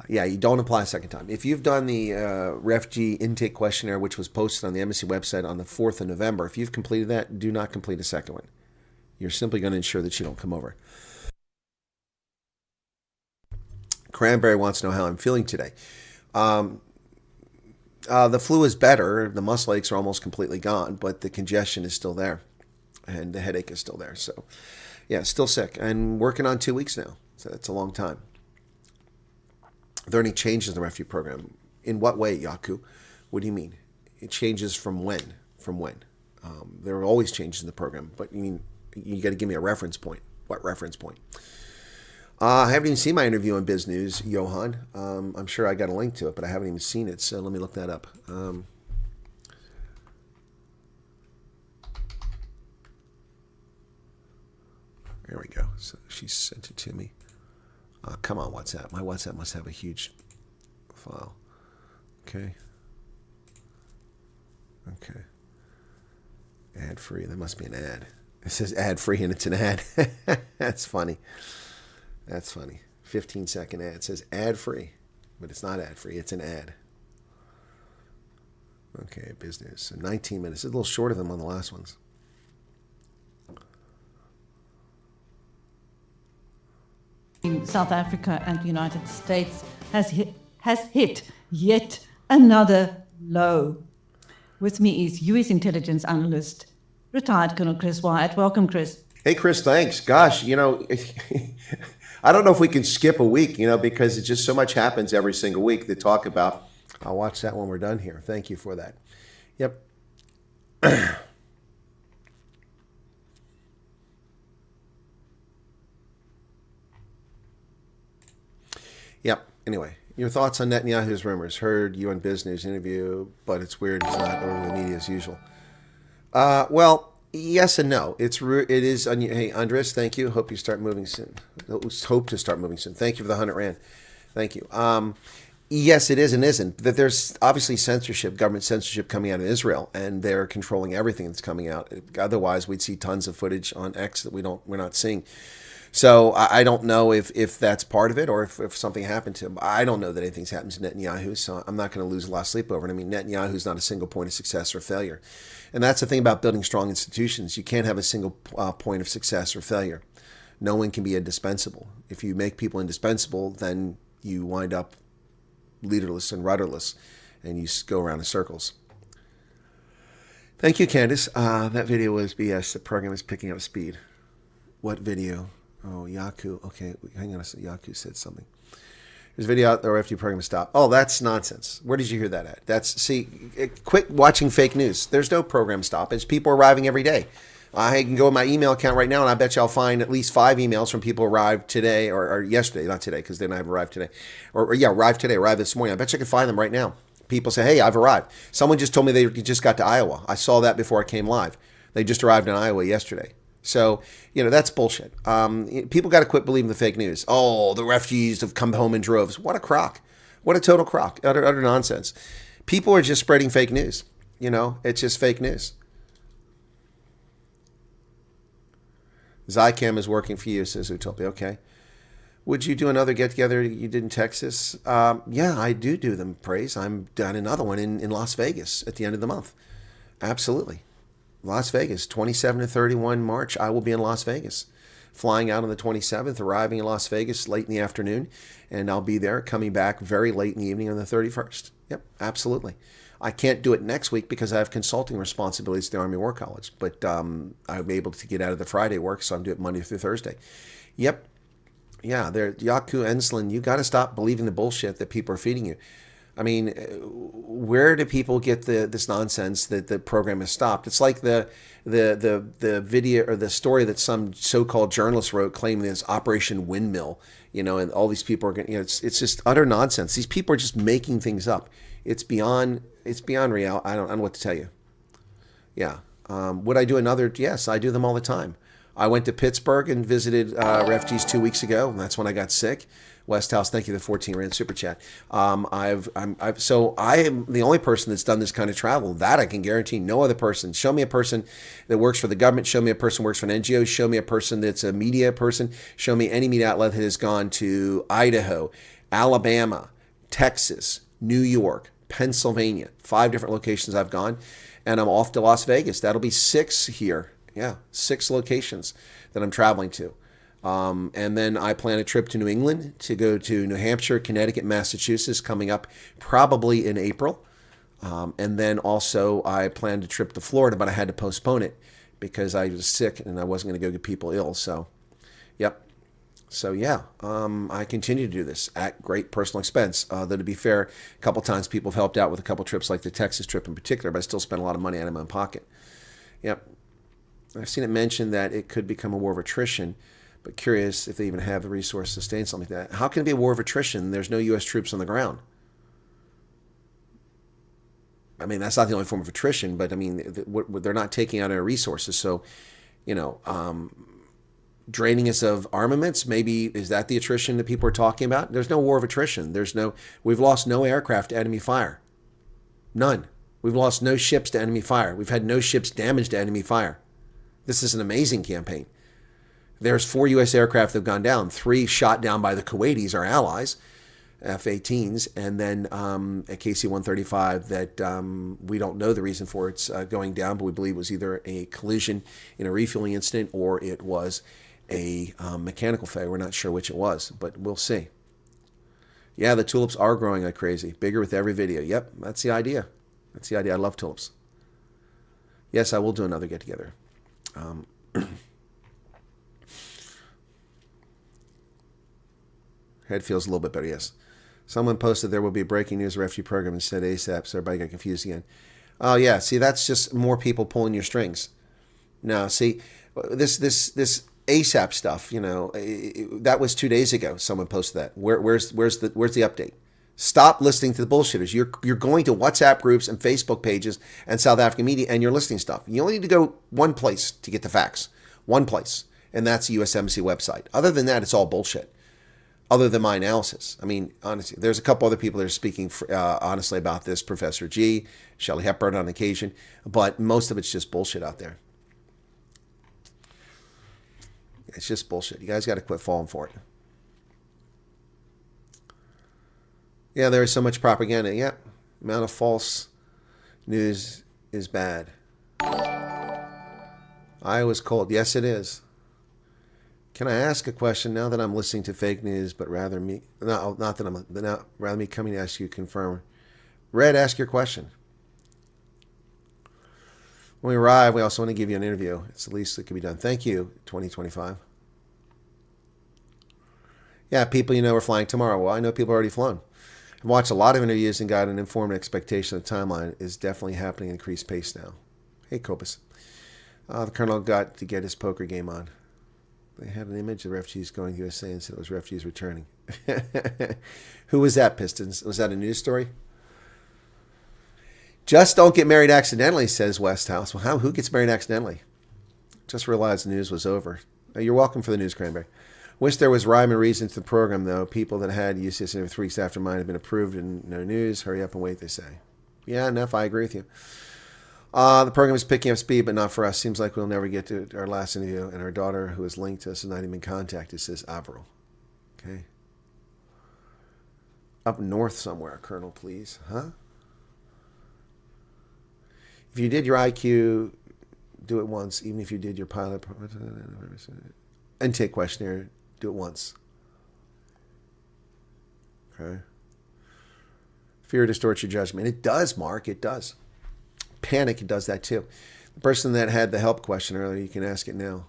Yeah, you don't apply a second time. If you've done the refugee intake questionnaire, which was posted on the embassy website on the 4th of November, if you've completed that, do not complete a second one. You're simply going to ensure that you don't come over. Cranberry wants to know how I'm feeling today. The flu is better. The muscle aches are almost completely gone, but the congestion is still there, and the headache is still there. So, yeah, still sick, and working on 2 weeks now. So that's a long time. Are there any changes in the refugee program? In what way, Yaku? What do you mean? It changes from when? From when? There are always changes in the program, but you got to give me a reference point. What reference point? I haven't even seen my interview on Biz News, Johan. I'm sure I got a link to it, but I haven't even seen it, so let me look that up. There we go. So she sent it to me. Come on, WhatsApp. My WhatsApp must have a huge file. Okay. Okay. Ad free. There must be an ad. It says ad free and it's an ad. That's funny. That's funny. 15-second ad. It says ad free, but it's not ad free. It's an ad. Okay, business. So 19 minutes. It's a little shorter than one of the last ones. In South Africa and the United States has hit yet another low. With me is U.S. intelligence analyst, retired Colonel Chris Wyatt. Welcome, Chris. Hey, Chris, thanks. Gosh, I don't know if we can skip a week, because it's just so much happens every single week to talk about. I'll watch that when we're done here. Thank you for that. Yep. Yep. Anyway, your thoughts on Netanyahu's rumors. Heard you on Biz News interview, but it's weird he's not over the media as usual. Well, yes and no. It is. Hey, Andres, thank you. Hope you start moving soon. Hope to start moving soon. Thank you for the 100 Rand. Thank you. Yes, it is and isn't. That there's obviously censorship, government censorship coming out of Israel, and they're controlling everything that's coming out. Otherwise, we'd see tons of footage on X that we're not seeing. So I don't know if that's part of it or if something happened to him. I don't know that anything's happened to Netanyahu, so I'm not going to lose a lot of sleep over it. I mean, Netanyahu's not a single point of success or failure. And that's the thing about building strong institutions. You can't have a single point of success or failure. No one can be indispensable. If you make people indispensable, then you wind up leaderless and rudderless, and you go around in circles. Thank you, Candace. That video was BS. The program is picking up speed. What video? Oh, Yaku. Okay, hang on a second. Yaku said something. There's a video out there, refugee program stop. Oh, that's nonsense. Where did you hear that at? Quit watching fake news. There's no program stop. It's people arriving every day. I can go in my email account right now, and I bet you I'll find at least 5 emails from people who arrived today or yesterday, not today, because they didn't have arrived today. Arrived today, arrived this morning. I bet you I can find them right now. People say, hey, I've arrived. Someone just told me they just got to Iowa. I saw that before I came live. They just arrived in Iowa yesterday. So, that's bullshit. People got to quit believing the fake news. Oh, the refugees have come home in droves. What a crock. What a total crock. Utter nonsense. People are just spreading fake news. It's just fake news. Zycam is working for you, says Utopia. Okay. Would you do another get-together you did in Texas? Yeah, I do them, Praise. I'm doing another one in Las Vegas at the end of the month. Absolutely. Las Vegas, 27 to 31 March, I will be in Las Vegas. Flying out on the 27th, arriving in Las Vegas late in the afternoon, and I'll be there, coming back very late in the evening on the 31st. Yep, absolutely. I can't do it next week because I have consulting responsibilities at the Army War College, but I'm able to get out of the Friday work, so I'm doing it Monday through Thursday. Yep. Yeah, Yaku Enslin, you got to stop believing the bullshit that people are feeding you. I mean, where do people get this nonsense that the program has stopped? It's like the video or the story that some so-called journalist wrote claiming this Operation Windmill, and all these people are going. It's just utter nonsense. These people are just making things up. It's beyond real. I don't know what to tell you. Yeah. Would I do another? Yes, I do them all the time. I went to Pittsburgh and visited refugees 2 weeks ago, and that's when I got sick. Westhouse, thank you for the 14 rand super chat. So I am the only person that's done this kind of travel. That I can guarantee. No other person. Show me a person that works for the government. Show me a person who works for an NGO. Show me a person that's a media person. Show me any media outlet that has gone to Idaho, Alabama, Texas, New York, Pennsylvania. 5 different locations I've gone, and I'm off to Las Vegas. That'll be 6 here. Yeah, 6 locations that I'm traveling to. And then I plan a trip to New England to go to New Hampshire, Connecticut, Massachusetts coming up probably in April. And then also I planned a trip to Florida, but I had to postpone it because I was sick and I wasn't going to go get people ill. So, yep. So, yeah, I continue to do this at great personal expense. Though, to be fair, a couple times people have helped out with a couple trips, like the Texas trip in particular, but I still spend a lot of money out of my own pocket. Yep. I've seen it mentioned that it could become a war of attrition, but curious if they even have the resources to sustain something like that. How can it be a war of attrition? There's no U.S. troops on the ground. I mean, that's not the only form of attrition, but I mean, they're not taking out our resources. So, draining us of armaments, maybe is that the attrition that people are talking about? There's no war of attrition. We've lost no aircraft to enemy fire. None. We've lost no ships to enemy fire. We've had no ships damaged to enemy fire. This is an amazing campaign. There's 4 U.S. aircraft that have gone down, 3 shot down by the Kuwaitis, our allies, F-18s, and then a KC-135 that we don't know the reason for its going down, but we believe it was either a collision in a refueling incident or it was a mechanical failure. We're not sure which it was, but we'll see. Yeah, the tulips are growing like crazy, bigger with every video. Yep, that's the idea. That's the idea. I love tulips. Yes, I will do another get-together. Head feels a little bit better, yes. Someone posted there will be a breaking news refugee program and said ASAP, so everybody got confused again. Oh, yeah, see, that's just more people pulling your strings. No, see, this ASAP stuff, that was 2 days ago. Someone posted that. Where's the update? Stop listening to the bullshitters. You're going to WhatsApp groups and Facebook pages and South African media, and you're listening to stuff. You only need to go one place to get the facts. One place, and that's the U.S. Embassy website. Other than that, it's all bullshit. Other than my analysis. I mean, honestly, there's a couple other people that are speaking honestly about this. Professor G, Shelley Hepburn on occasion, but most of it's just bullshit out there. It's just bullshit. You guys got to quit falling for it. Yeah, there is so much propaganda. Yeah, the amount of false news is bad. Iowa's cold. Yes, it is. Can I ask a question now that I'm listening to fake news, but rather me coming to ask you to confirm? Red, ask your question. When we arrive, we also want to give you an interview. It's the least that can be done. Thank you, 2025. Yeah, people you know are flying tomorrow. Well, I know people already flown. I've watched a lot of interviews and got an informed expectation the timeline is definitely happening at increased pace now. Hey, Copus. The Colonel got to get his poker game on. They had an image of refugees going to USA and said it was refugees returning. Who was that, Pistons? Was that a news story? Just don't get married accidentally, says Westhouse. Well, who gets married accidentally? Just realized the news was over. You're welcome for the news, Cranberry. Wish there was rhyme and reason to the program, though. People that had UCS in 3 weeks after mine have been approved and no news. Hurry up and wait, they say. Yeah, enough. I agree with you. The program is picking up speed, but not for us. Seems like we'll never get to our last interview, and our daughter, who is linked to us, has not even been contacted, says Avro. Okay. Up north somewhere, Colonel, please. Huh? If you did your IQ, do it once. Even if you did your pilot intake questionnaire, do it once. Okay. Fear distorts your judgment. It does, Mark. It does. Panic, it does that too. The person that had the help question earlier, you can ask it now.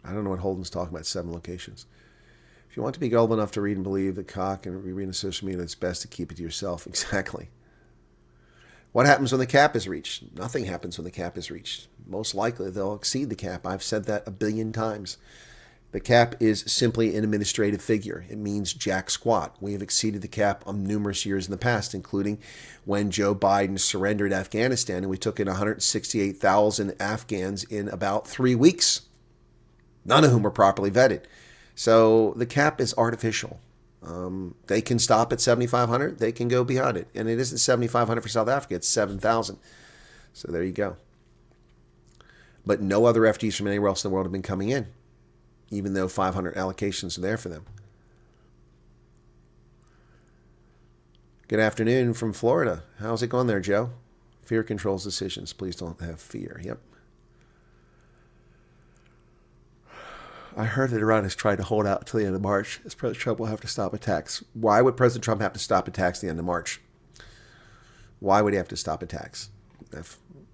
I don't know what Holden's talking about, 7 locations. If you want to be gullible enough to read and believe the cock and read on social media, it's best to keep it to yourself. Exactly. What happens when the cap is reached? Nothing happens when the cap is reached. Most likely they'll exceed the cap. I've said that 1 billion times. The cap is simply an administrative figure. It means jack squat. We have exceeded the cap on numerous years in the past, including when Joe Biden surrendered Afghanistan and we took in 168,000 Afghans in about 3 weeks, none of whom were properly vetted. So the cap is artificial. They can stop at 7,500. They can go beyond it. And it isn't 7,500 for South Africa. It's 7,000. So there you go. But no other refugees from anywhere else in the world have been coming in, even though 500 allocations are there for them. Good afternoon from Florida. How's it going there, Joe? Fear controls decisions. Please don't have fear. Yep. I heard that Iran has tried to hold out until the end of March, as President Trump will have to stop attacks. Why would President Trump have to stop attacks at the end of March? Why would he have to stop attacks?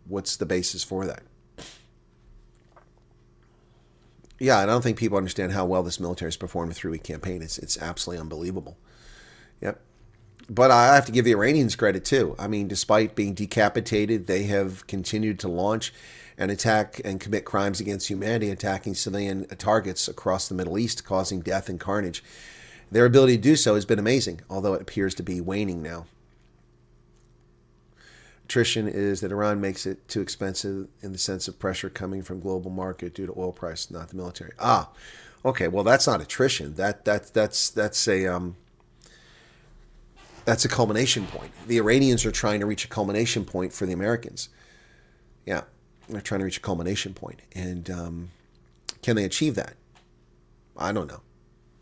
What's the basis for that? Yeah, I don't think people understand how well this military has performed a 3-week campaign. It's absolutely unbelievable. Yep. But I have to give the Iranians credit, too. I mean, despite being decapitated, they have continued to launch and attack and commit crimes against humanity, attacking civilian targets across the Middle East, causing death and carnage. Their ability to do so has been amazing, although it appears to be waning now. Attrition is that Iran makes it too expensive in the sense of pressure coming from global market due to oil price, not the military. Ah, okay. Well, that's not attrition. That's a culmination point. The Iranians are trying to reach a culmination point for the Americans. Yeah, they're trying to reach a culmination point, and can they achieve that? I don't know.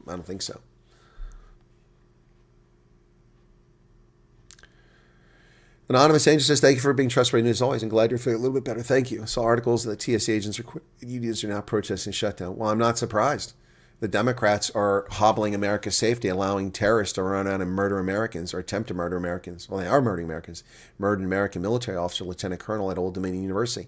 I don't think so. Anonymous Angel says, thank you for being trustworthy as always, and glad you're feeling a little bit better. Thank you. I saw articles that TSA agents unions are now protesting shutdown. Well, I'm not surprised. The Democrats are hobbling America's safety, allowing terrorists to run out and murder Americans or attempt to murder Americans. Well, they are murdering Americans. Murdered an American military officer, Lieutenant Colonel at Old Dominion University.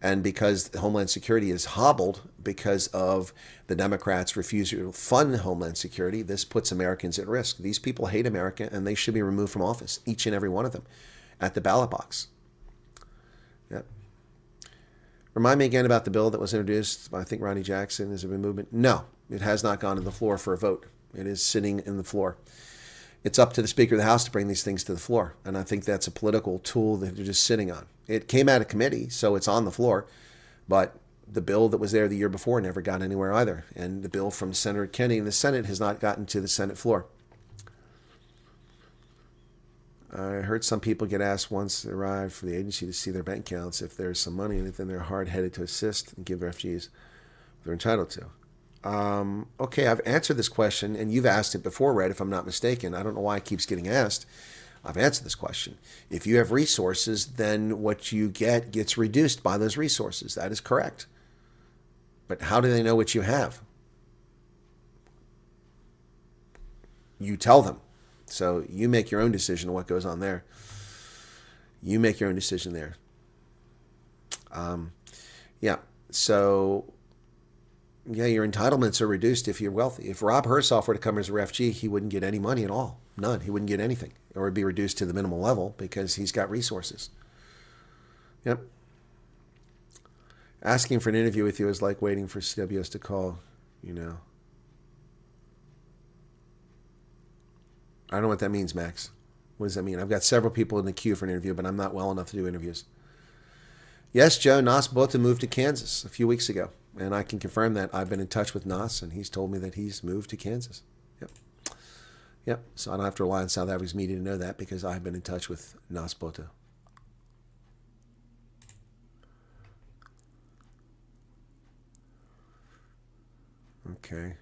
And because Homeland Security is hobbled because of the Democrats' refusal to fund Homeland Security, this puts Americans at risk. These people hate America, and they should be removed from office, each and every one of them, at the ballot box. Yep. Remind me again about the bill that was introduced by, I think, Ronnie Jackson. Has there been movement? No, it has not gone to the floor for a vote. It is sitting in the floor. It's up to the Speaker of the House to bring these things to the floor. And I think that's a political tool that they're just sitting on. It came out of committee, so it's on the floor. But the bill that was there the year before never got anywhere either. And the bill from Senator Kennedy in the Senate has not gotten to the Senate floor. I heard some people get asked once they arrive for the agency to see their bank accounts if there's some money in it, then they're hard-headed to assist and give refugees what they're entitled to. Okay, I've answered this question, and you've asked it before, Red, if I'm not mistaken. I don't know why it keeps getting asked. I've answered this question. If you have resources, then what you get gets reduced by those resources. That is correct. But how do they know what you have? You tell them. So you make your own decision on what goes on there. You make your own decision there. Yeah. So Yeah, your entitlements are reduced if you're wealthy. If Rob Hersoff were to come as a refugee, he wouldn't get any money at all. None. He wouldn't get anything. Or it'd be reduced to the minimal level because he's got resources. Yep. Asking for an interview with you is like waiting for CWS to call, you know. I don't know what that means, Max. What does that mean? I've got several people in the queue for an interview, but I'm not well enough to do interviews. Yes, Joe, Nas Bota moved to Kansas a few weeks ago, and I can confirm that. I've been in touch with Nas, and he's told me that he's moved to Kansas. Yep. Yep. So I don't have to rely on South Africa's media to know that because I've been in touch with Nas Bota. Okay.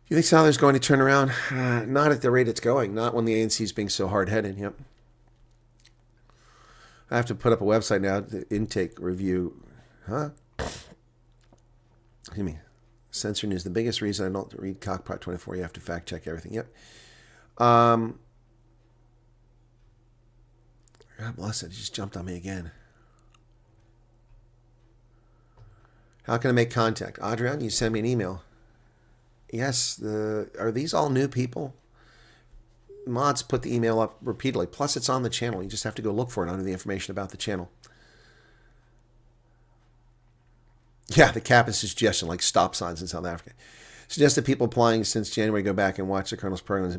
You think Southern's going to turn around? Not at the rate it's going. Not when the ANC is being so hard-headed. Yep. I have to put up a website now, the intake review. Huh? Excuse me. Censor News. The biggest reason I don't read Cockpot 24, you have to fact-check everything. Yep. God bless it. It just jumped on me again. How can I make contact? Adrian, you send me an email. Yes, are these all new people? Mods put the email up repeatedly. Plus, it's on the channel. You just have to go look for it under the information about the channel. Yeah, the cap is suggestion, like stop signs in South Africa. Suggest that people applying since January go back and watch the Colonel's programs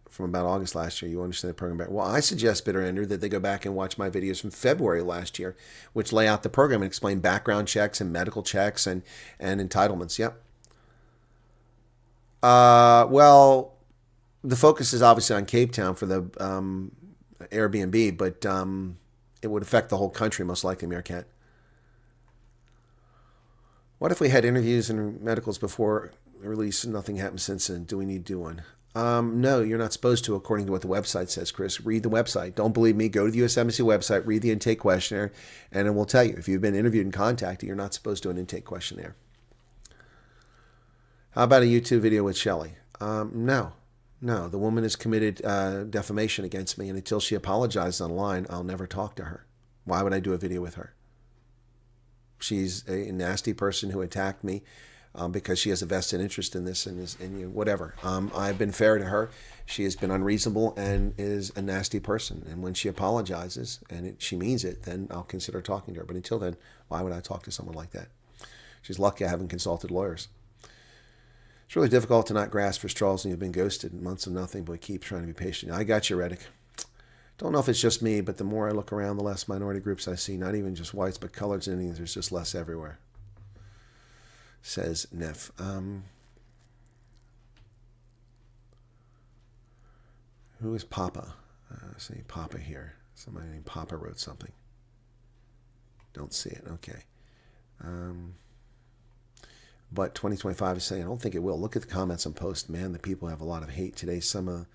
from about August last year. You understand the program better. Well, I suggest, Bitter Ender, that they go back and watch my videos from February last year, which lay out the program and explain background checks and medical checks and entitlements. Yep. Well, the focus is obviously on Cape Town for the Airbnb, but it would affect the whole country, most likely, Meerkat. What if we had interviews and medicals before the release and nothing happened since then? Do we need to do one? No, you're not supposed to, according to what the website says, Chris. Read the website. Don't believe me. Go to the U.S. Embassy website, read the intake questionnaire, and it will tell you. If you've been interviewed and contacted, you're not supposed to do an intake questionnaire. How about a YouTube video with Shelley? No. The woman has committed defamation against me, and until she apologizes online, I'll never talk to her. Why would I do a video with her? She's a nasty person who attacked me because she has a vested interest in this and whatever. I've been fair to her. She has been unreasonable and is a nasty person. And when she apologizes and she means it, then I'll consider talking to her. But until then, why would I talk to someone like that? She's lucky I haven't consulted lawyers. It's really difficult to not grasp for straws when you've been ghosted in months of nothing, but keep trying to be patient. I got you, Reddick. Don't know if it's just me, but the more I look around, the less minority groups I see. Not even just whites, but coloreds and Indians. There's just less everywhere, says Neff. Who is Papa? I see Papa here. Somebody named Papa wrote something. Don't see it. Okay. But 2025 is saying, I don't think it will. Look at the comments on post. Man, the people have a lot of hate today. Some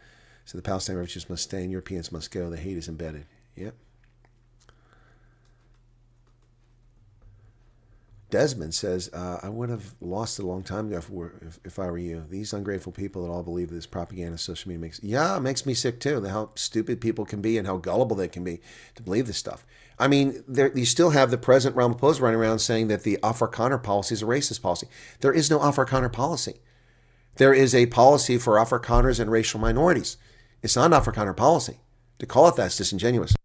so the Palestinian refugees must stay and Europeans must go. The hate is embedded. Yep. Desmond says, I would have lost it a long time ago if I were you. These ungrateful people that all believe this propaganda social media makes me sick too. How stupid people can be and how gullible they can be to believe this stuff. I mean, you still have the President Ramaphosa running around saying that the Afrikaner policy is a racist policy. There is no Afrikaner policy. There is a policy for Afrikaners and racial minorities. It's not an Afrikaner policy. To call it that is disingenuous.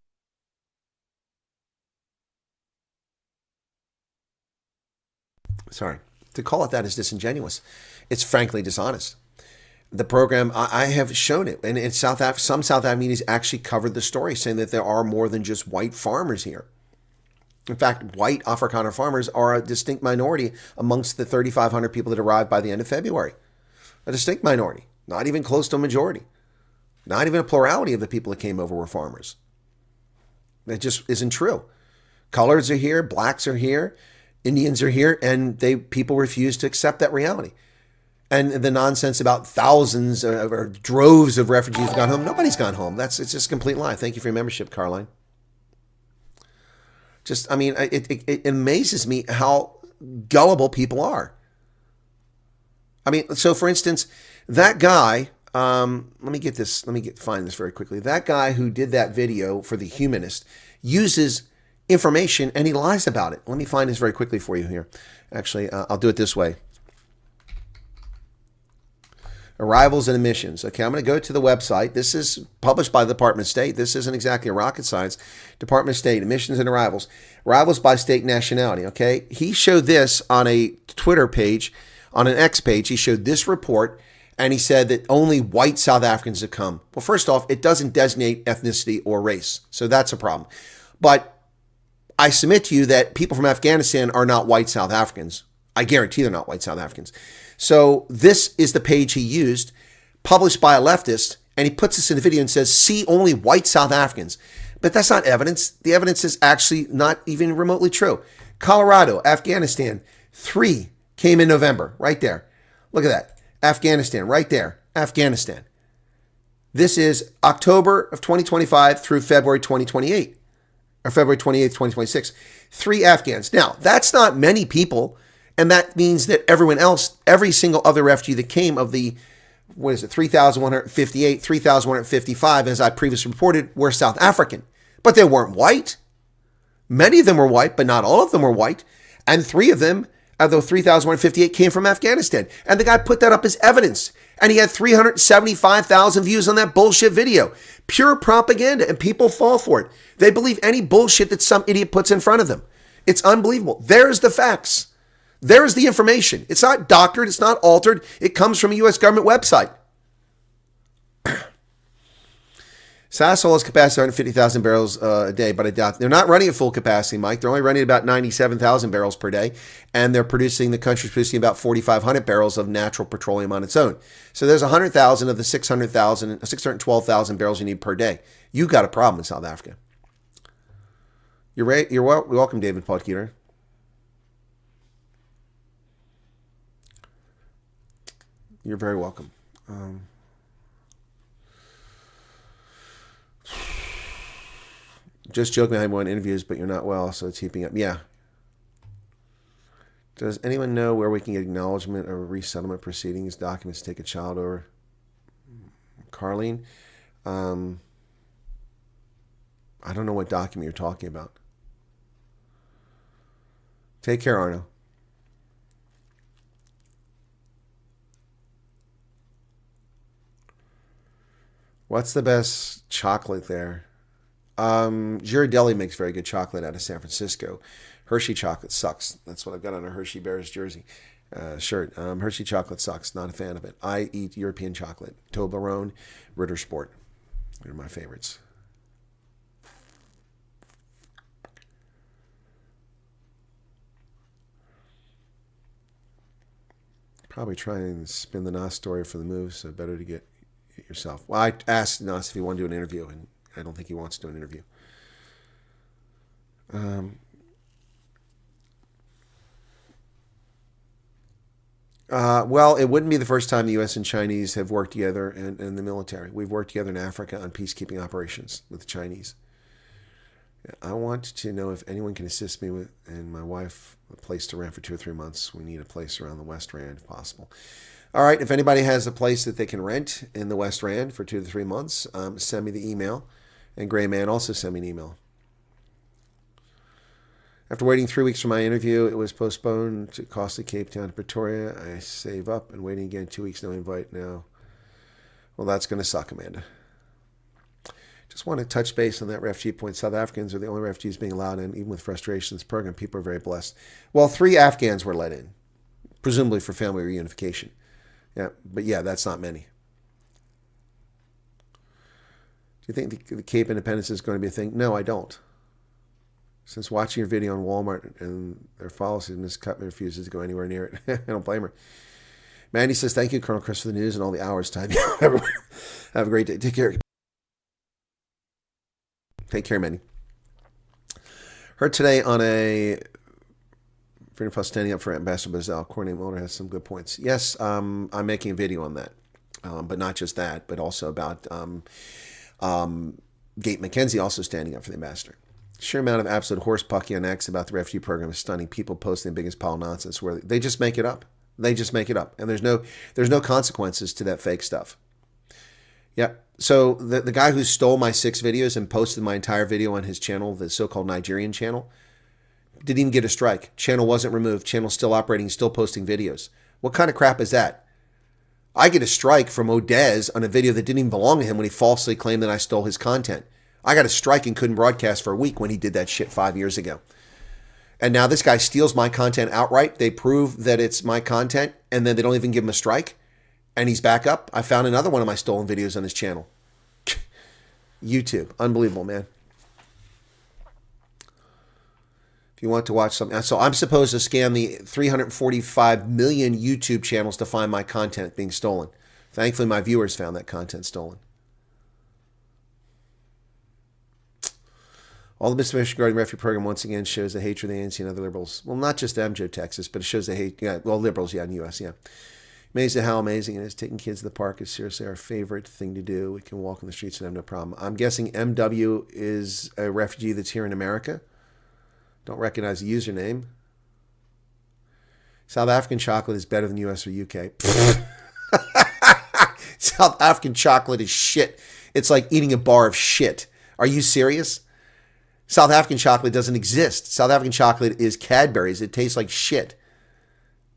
Sorry. To call it that is disingenuous. It's frankly dishonest. The program, I have shown it, and in South Africa, some South African media actually covered the story, saying that there are more than just white farmers here. In fact, white Afrikaner farmers are a distinct minority amongst the 3,500 people that arrived by the end of February. A distinct minority, not even close to a majority. Not even a plurality of the people that came over were farmers. That just isn't true. Coloreds are here, blacks are here, Indians are here, and people refuse to accept that reality. And the nonsense about thousands or droves of refugees have gone home. Nobody's gone home. It's just a complete lie. Thank you for your membership, Caroline. Just, I mean, it amazes me how gullible people are. I mean, so for instance, that guy, find this very quickly. That guy who did that video for The Humanist uses information and he lies about it. Let me find this very quickly for you here. Actually, I'll do it this way. Arrivals and emissions. Okay, I'm going to go to the website. This is published by the Department of State. This isn't exactly a rocket science. Department of State, emissions and arrivals. Arrivals by state nationality, okay? He showed this on a Twitter page, on an X page. He showed this report, and he said that only white South Africans have come. Well, first off, it doesn't designate ethnicity or race, so that's a problem. But I submit to you that people from Afghanistan are not white South Africans. I guarantee they're not white South Africans. So this is the page he used, published by a leftist, and he puts this in the video and says, see only white South Africans. But that's not evidence. The evidence is actually not even remotely true. Colorado, Afghanistan, 3 came in November, right there. Look at that. Afghanistan, right there. Afghanistan. This is October of 2025 through February 2028, or February 28th, 2026. 3 Afghans. Now, that's not many people. And that means that everyone else, every single other refugee that came of the, 3,158, 3,155, as I previously reported, were South African. But they weren't white. Many of them were white, but not all of them were white. And 3 of them, of those 3,158, came from Afghanistan. And the guy put that up as evidence. And he had 375,000 views on that bullshit video. Pure propaganda, and people fall for it. They believe any bullshit that some idiot puts in front of them. It's unbelievable. There's the facts. There is the information. It's not doctored. It's not altered. It comes from a U.S. government website. Sasol has capacity 150,000 barrels a day, but I doubt they're not running at full capacity, Mike. They're only running about 97,000 barrels per day, and the country's producing about 4,500 barrels of natural petroleum on its own. So there's 100,000 of the 612,000 barrels you need per day. You got a problem in South Africa. You're welcome, David Potgieter. You're very welcome. Just joking, I had 1 interviews, but you're not well, so it's heaping up. Yeah. Does anyone know where we can get acknowledgement of resettlement proceedings, documents to take a child over? Carlene? I don't know what document you're talking about. Take care, Arno. What's the best chocolate there? Ghirardelli makes very good chocolate out of San Francisco. Hershey chocolate sucks. That's what I've got on a Hershey Bears jersey shirt. Hershey chocolate sucks. Not a fan of it. I eat European chocolate. Toblerone, Ritter Sport. They're my favorites. Probably try and spin the Nas story for the move, so better to get it yourself. Well, I asked Nas if he wanted to do an interview, and I don't think he wants to do an interview. Well, it wouldn't be the first time the U.S. and Chinese have worked together in the military. We've worked together in Africa on peacekeeping operations with the Chinese. I want to know if anyone can assist me with, and my wife, a place to rent for 2 or 3 months. We need a place around the West Rand if possible. All right, if anybody has a place that they can rent in the West Rand for 2 to 3 months, send me the email. And Gray Man, also send me an email. After waiting 3 weeks for my interview, it was postponed to costly Cape Town to Pretoria. I save up and waiting again 2 weeks, no invite now. Well, that's going to suck, Amanda. Just want to touch base on that refugee point. South Africans are the only refugees being allowed in, even with frustration in this program. People are very blessed. Well, 3 Afghans were let in, presumably for family reunification. Yeah, but yeah, that's not many. Do you think the Cape Independence is going to be a thing? No, I don't. Since watching your video on Walmart and their policies, Ms. Cutman refuses to go anywhere near it. I don't blame her. Mandy says, thank you, Colonel Chris, for the news and all the hours time. Have a great day. Take care. Take care, Mandy. Heard today on a Freedom Plus standing up for Ambassador Bazell. Courtney Mulder has some good points. Yes, I'm making a video on that. But not just that, but also about Gate McKenzie also standing up for the ambassador. Sheer amount of absolute horse pucky on X about the refugee program is stunning. People posting the biggest pile of nonsense where they just make it up. They just make it up. And there's no consequences to that fake stuff. Yep. So the guy who stole my 6 videos and posted my entire video on his channel, the so-called Nigerian channel, didn't even get a strike. Channel wasn't removed. Channel still operating, still posting videos. What kind of crap is that? I get a strike from Odez on a video that didn't even belong to him when he falsely claimed that I stole his content. I got a strike and couldn't broadcast for a week when he did that shit 5 years ago. And now this guy steals my content outright. They prove that it's my content, and then they don't even give him a strike. And he's back up. I found another one of my stolen videos on his channel. YouTube. Unbelievable, man. If you want to watch something. So I'm supposed to scan the 345 million YouTube channels to find my content being stolen. Thankfully, my viewers found that content stolen. All the misinformation regarding the refugee program once again shows the hatred of the ANC and other liberals. Well, not just them, Joe Texas, but it shows the hate. Yeah, well, liberals, yeah, in the U.S., yeah. Amazing how amazing it is. Taking kids to the park is seriously our favorite thing to do. We can walk in the streets and have no problem. I'm guessing MW is a refugee that's here in America. Don't recognize the username. South African chocolate is better than US or UK. South African chocolate is shit. It's like eating a bar of shit. Are you serious? South African chocolate doesn't exist. South African chocolate is Cadbury's. It tastes like shit.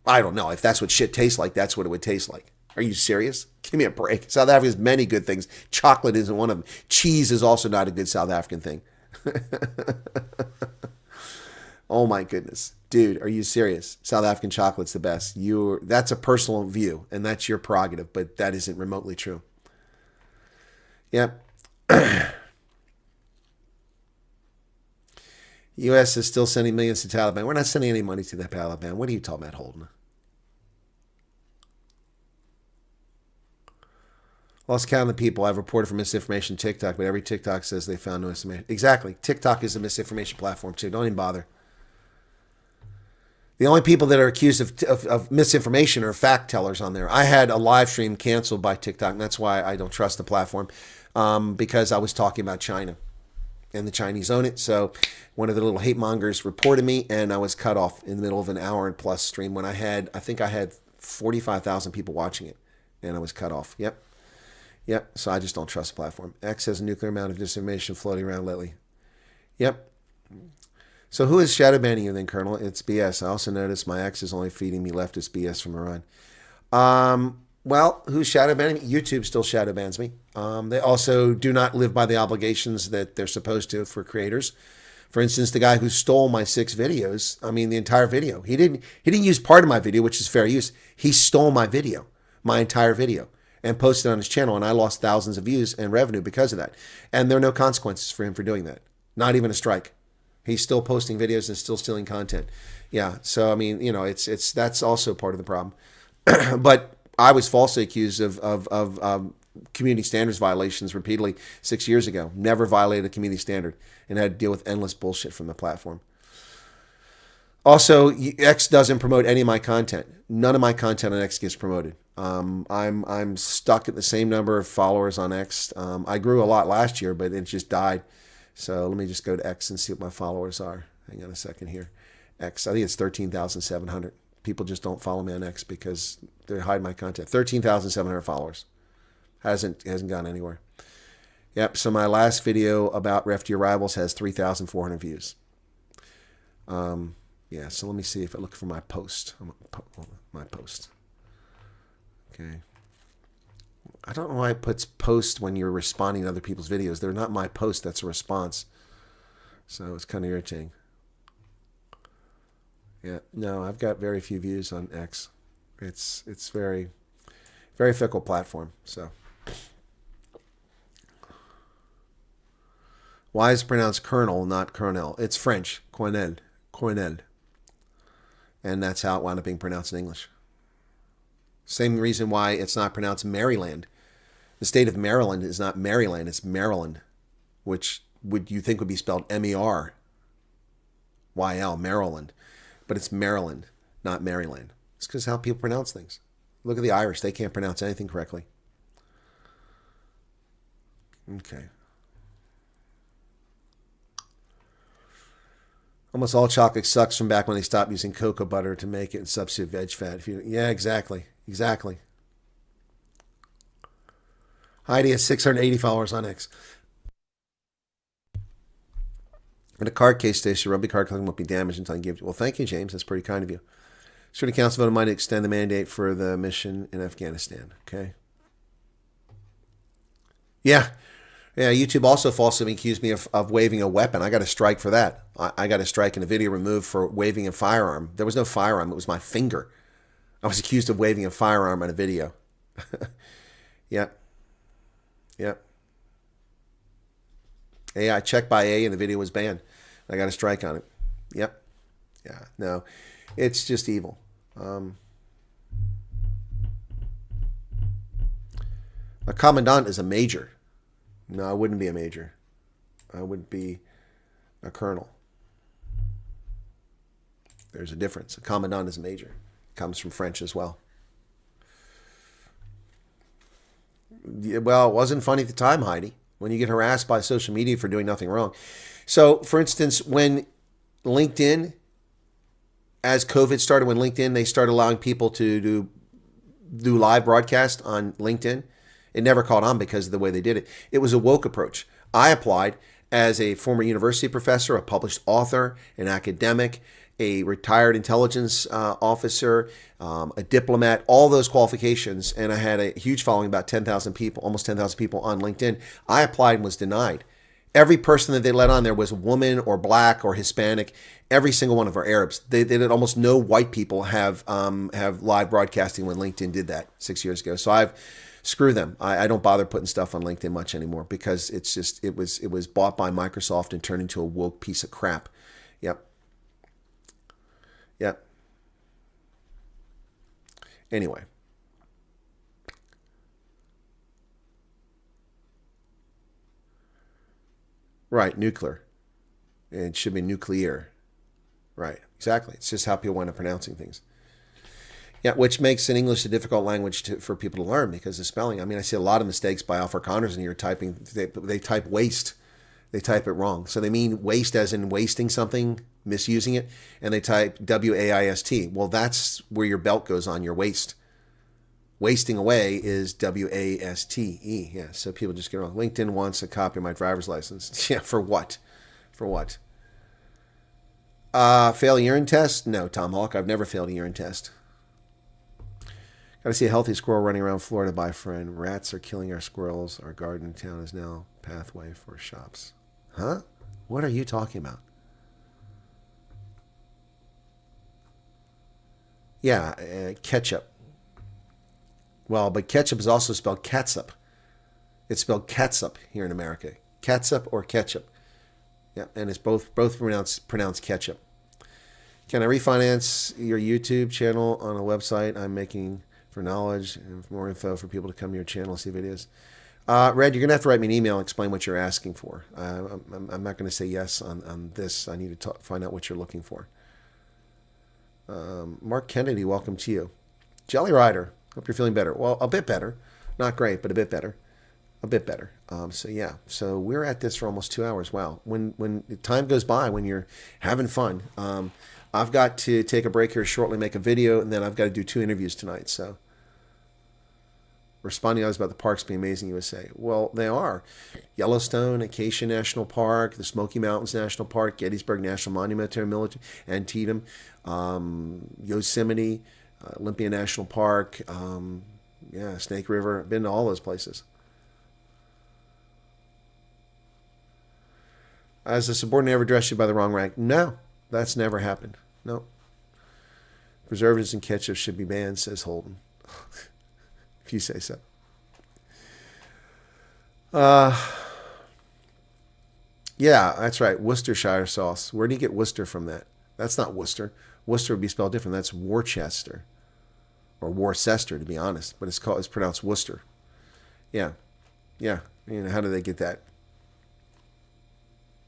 I don't know. If that's what shit tastes like, that's what it would taste like. Are you serious? Give me a break. South Africa has many good things. Chocolate isn't one of them. Cheese is also not a good South African thing. Oh my goodness. Dude, are you serious? South African chocolate's the best. That's a personal view, and that's your prerogative, but that isn't remotely true. Yep. U.S. is still sending millions to Taliban. We're not sending any money to the Taliban. What are you talking about, Holden? Lost count of the people I've reported for misinformation TikTok, but every TikTok says they found no information. Exactly. TikTok is a misinformation platform, too. Don't even bother. The only people that are accused of misinformation are fact tellers on there. I had a live stream canceled by TikTok, and that's why I don't trust the platform, because I was talking about China. And the Chinese own it. So one of the little hate mongers reported me, and I was cut off in the middle of an hour and plus stream when I think I had 45,000 people watching it, and I was cut off. Yep. So I just don't trust the platform. X has a nuclear amount of disinformation floating around lately. Yep. So who is shadow banning you then, Colonel? It's BS. I also noticed my ex is only feeding me leftist BS from Iran. Well, who's shadow banning me? YouTube still shadow bans me. They also do not live by the obligations that they're supposed to for creators. For instance, the guy who stole my 6 videos, the entire video. He didn't use part of my video, which is fair use. He stole my video, my entire video, and posted it on his channel, and I lost thousands of views and revenue because of that. And there are no consequences for him for doing that. Not even a strike. He's still posting videos and still stealing content. Yeah, so that's also part of the problem. But I was falsely accused of community standards violations repeatedly 6 years ago. Never violated a community standard and had to deal with endless bullshit from the platform. Also, X doesn't promote any of my content. None of my content on X gets promoted. I'm stuck at the same number of followers on X. I grew a lot last year, but it just died. So let me just go to X and see what my followers are. Hang on a second here. X, I think it's 13,700. People just don't follow me on X because they hide my content. 13,700 followers. Hasn't gone anywhere. Yep, so my last video about refugee arrivals has 3,400 views. Yeah, so let me see if I look for my post. My post. Okay. I don't know why it puts post when you're responding to other people's videos. They're not my post, that's a response. So it's kind of irritating. Yeah, no, I've got very few views on X. It's very, very fickle platform. So, why is it pronounced Colonel, not Colonel? It's French, Cornel, and that's how it wound up being pronounced in English. Same reason why it's not pronounced Maryland. The state of Maryland is not Maryland; it's Maryland, which you think would be spelled MERYL, Maryland. but it's Maryland, not Maryland. It's because how people pronounce things. Look at the Irish. They can't pronounce anything correctly. Okay. Almost all chocolate sucks from back when they stopped using cocoa butter to make it and substitute veg fat. Yeah, exactly. Exactly. Heidi has 680 followers on X. In a card case station, rugby card collecting won't be damaged until you give it. Well, thank you, James. That's pretty kind of you. Security Council voted mine to extend the mandate for the mission in Afghanistan. Okay. Yeah. Yeah, YouTube also falsely accused me of waving a weapon. I got a strike for that. I got a strike and a video removed for waving a firearm. There was no firearm. It was my finger. I was accused of waving a firearm on a video. Yep. Yep. I checked by A and the video was banned. I got a strike on it. Yep. Yeah. No, it's just evil. A commandant is a major. No, I wouldn't be a major. I would be a colonel. There's a difference. A commandant is a major. It comes from French as well. Yeah, well, it wasn't funny at the time, Heidi, when you get harassed by social media for doing nothing wrong. So, for instance, when LinkedIn, as COVID started, when LinkedIn, they started allowing people to do live broadcast on LinkedIn, it never caught on because of the way they did it. It was a woke approach. I applied as a former university professor, a published author, an academic, a retired intelligence officer, a diplomat, all those qualifications. And I had a huge following, about 10,000 people, almost 10,000 people on LinkedIn. I applied and was denied. Every person that they let on there was a woman or black or Hispanic. Every single one of our Arabs. They did almost no white people have live broadcasting when LinkedIn did that 6 years ago. So screw them. I don't bother putting stuff on LinkedIn much anymore because it's just it was bought by Microsoft and turned into a woke piece of crap. Yep. Yep. Anyway. Right, nuclear. It should be nuclear. Right, exactly. It's just how people wind up pronouncing things. Yeah, which makes in English a difficult language for people to learn because of spelling. I mean, I see a lot of mistakes by Alfred Connors in here typing. They type waste. They type it wrong. So they mean waste as in wasting something, misusing it, and they type W-A-I-S-T. Well, that's where your belt goes on, your waist. Wasting away is W-A-S-T-E. Yeah, so people just get it wrong. LinkedIn wants a copy of my driver's license. Yeah, for what? For what? Fail a urine test? No, Tom Hawk. I've never failed a urine test. Got to see a healthy squirrel running around Florida by a friend. Rats are killing our squirrels. Our garden in town is now pathway for shops. Huh? What are you talking about? Yeah, ketchup. Well, but ketchup is also spelled catsup. It's spelled catsup here in America. Catsup or ketchup. Yeah, and it's both pronounced ketchup. Can I refinance your YouTube channel on a website I'm making for knowledge and for more info for people to come to your channel and see videos? Red, you're going to have to write me an email and explain what you're asking for. I'm not going to say yes on this. I need to find out what you're looking for. Mark Kennedy, welcome to you. Jelly Rider, hope you're feeling better. Well, a bit better. Not great, but a bit better. A bit better. So yeah, so we're at this for almost 2 hours. Wow. When time goes by, when you're having fun, I've got to take a break here shortly, make a video, and then I've got to do 2 interviews tonight. So responding about the parks being amazing, USA. Well, they are. Yellowstone, Acacia National Park, the Smoky Mountains National Park, Gettysburg National Monument, Military, Antietam, Yosemite, Olympia National Park, Snake River. I've been to all those places. Has a subordinate ever addressed you by the wrong rank? No, that's never happened. No. Preservatives and ketchup should be banned, says Holden. If you say so. Yeah, that's right. Worcestershire sauce. Where do you get Worcester from that? That's not Worcester. Worcester would be spelled different. That's Worcester. Or Worcester, to be honest. But it's pronounced Worcester. Yeah. Yeah. How do they get that?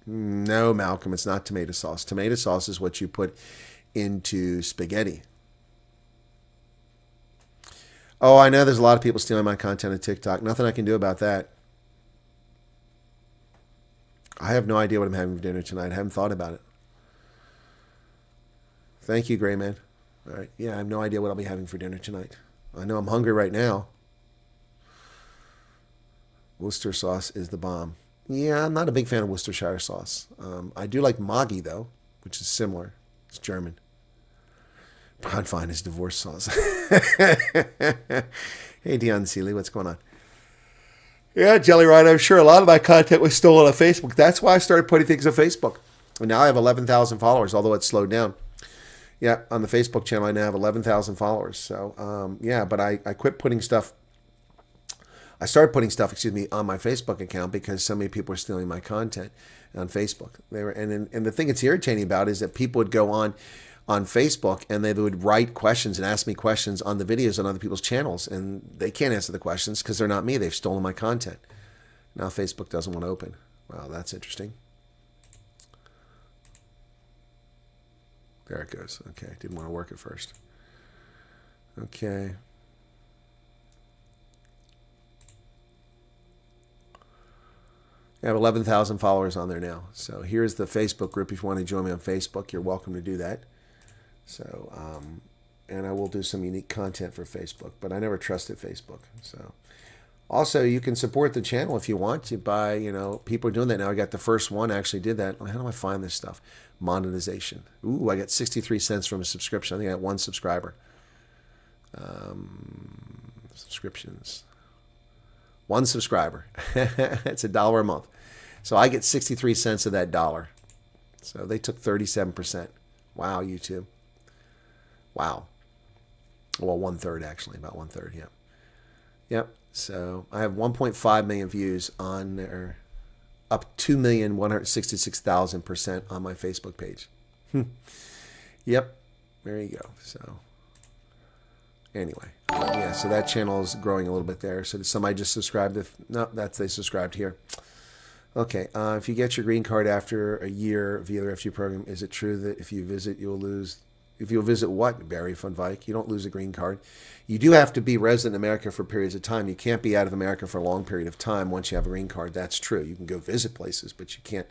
No, Malcolm, it's not tomato sauce. Tomato sauce is what you put into spaghetti. Oh, I know there's a lot of people stealing my content on TikTok. Nothing I can do about that. I have no idea what I'm having for dinner tonight. I haven't thought about it. Thank you, Gray Man. All right. Yeah, I have no idea what I'll be having for dinner tonight. I know I'm hungry right now. Worcester sauce is the bomb. Yeah, I'm not a big fan of Worcestershire sauce. I do like Maggi, though, which is similar. It's German. Confine is divorce sauce. Hey, Dion Seeley, what's going on? Yeah, Jelly Ride, I'm sure a lot of my content was stolen on Facebook. That's why I started putting things on Facebook. And now I have 11,000 followers, although it's slowed down. Yeah, on the Facebook channel, I now have 11,000 followers. So, yeah, but I quit putting stuff. I started putting stuff, on my Facebook account because so many people were stealing my content on Facebook. And the thing that's irritating about it is that people would go on Facebook and they would write questions and ask me questions on the videos on other people's channels, and they can't answer the questions because they're not me. They've stolen my content. Now Facebook doesn't want to open. Wow, that's interesting. There it goes. Okay, didn't want to work at first. Okay. I have 11,000 followers on there now. So here's the Facebook group. If you want to join me on Facebook, you're welcome to do that. So, and I will do some unique content for Facebook, but I never trusted Facebook. So, also you can support the channel if you want to by, people are doing that now. I got the first one actually did that. How do I find this stuff? Monetization. Ooh, I got 63 cents from a subscription. I think I got one subscriber. Subscriptions. One subscriber. It's $1 a month. So I get 63 cents of that dollar. So they took 37%. Wow, YouTube. Wow. Well, 1/3 actually, about 1/3, yeah. Yep. So I have 1.5 million views on there, up 2,166,000% on my Facebook page. Yep. There you go. So anyway, yeah, so that channel is growing a little bit there. So did somebody just subscribe? No, they subscribed here. Okay, if you get your green card after a year via the refugee program, is it true that if you visit, you'll lose? If you'll visit what, Barry von Vijk? You don't lose a green card. You do have to be resident in America for periods of time. You can't be out of America for a long period of time once you have a green card. That's true. You can go visit places, but you can't.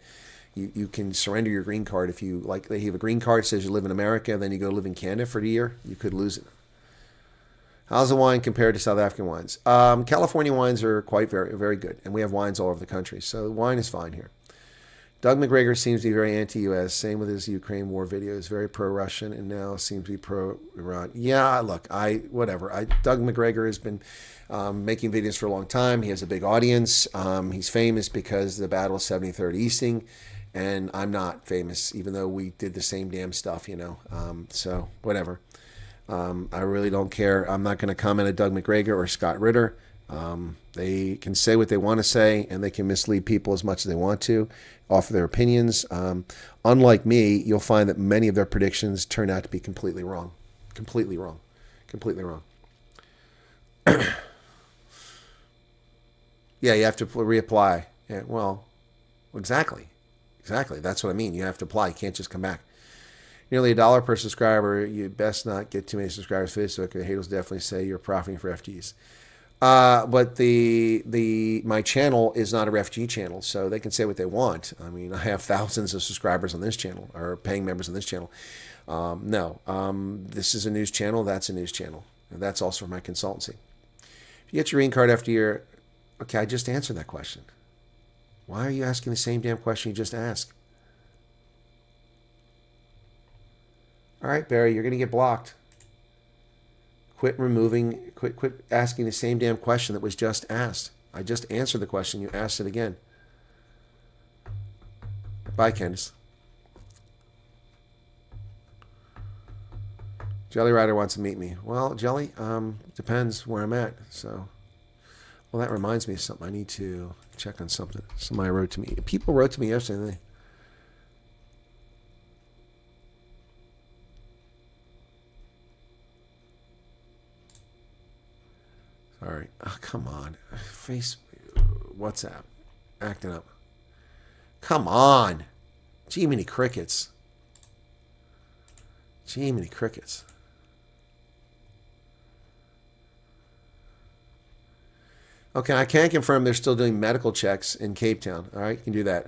You can surrender your green card if you, like, you have a green card that says you live in America, and then you go live in Canada for a year, you could lose it. How's the wine compared to South African wines? California wines are quite very, very good, and we have wines all over the country, so wine is fine here. Doug McGregor seems to be very anti-U.S., same with his Ukraine war videos, very pro-Russian, and now seems to be pro-Iran. Yeah, look, whatever. Doug McGregor has been making videos for a long time. He has a big audience. He's famous because of the Battle of 73rd Easting, and I'm not famous, even though we did the same damn stuff, so whatever. I really don't care. I'm not going to comment on Doug McGregor or Scott Ritter. They can say what they want to say, and they can mislead people as much as they want to, offer their opinions. Unlike me, you'll find that many of their predictions turn out to be completely wrong. Completely wrong. Completely wrong. Yeah, you have to reapply. Yeah, well, exactly. Exactly. That's what I mean. You have to apply. You can't just come back. Nearly $1 per subscriber. You best not get too many subscribers on Facebook. The haters definitely say you're profiting for FGs. But my channel is not a refugee channel, so they can say what they want. I mean, I have thousands of subscribers on this channel, or paying members on this channel. No, this is a news channel. That's a news channel. And that's also for my consultancy. If you get your green card after a year, okay, I just answered that question. Why are you asking the same damn question you just asked? All right, Barry, you're going to get blocked. Quit asking the same damn question that was just asked. I just answered the question. You asked it again. Bye, Candace. Jelly Rider wants to meet me. Well, Jelly, depends where I'm at. So, well, that reminds me of something. I need to check on something. Somebody wrote to me. People wrote to me yesterday. All right. Oh, come on. WhatsApp. Acting up. Come on. Gee, many crickets. Gee, many crickets. Okay, I can confirm they're still doing medical checks in Cape Town. All right, you can do that.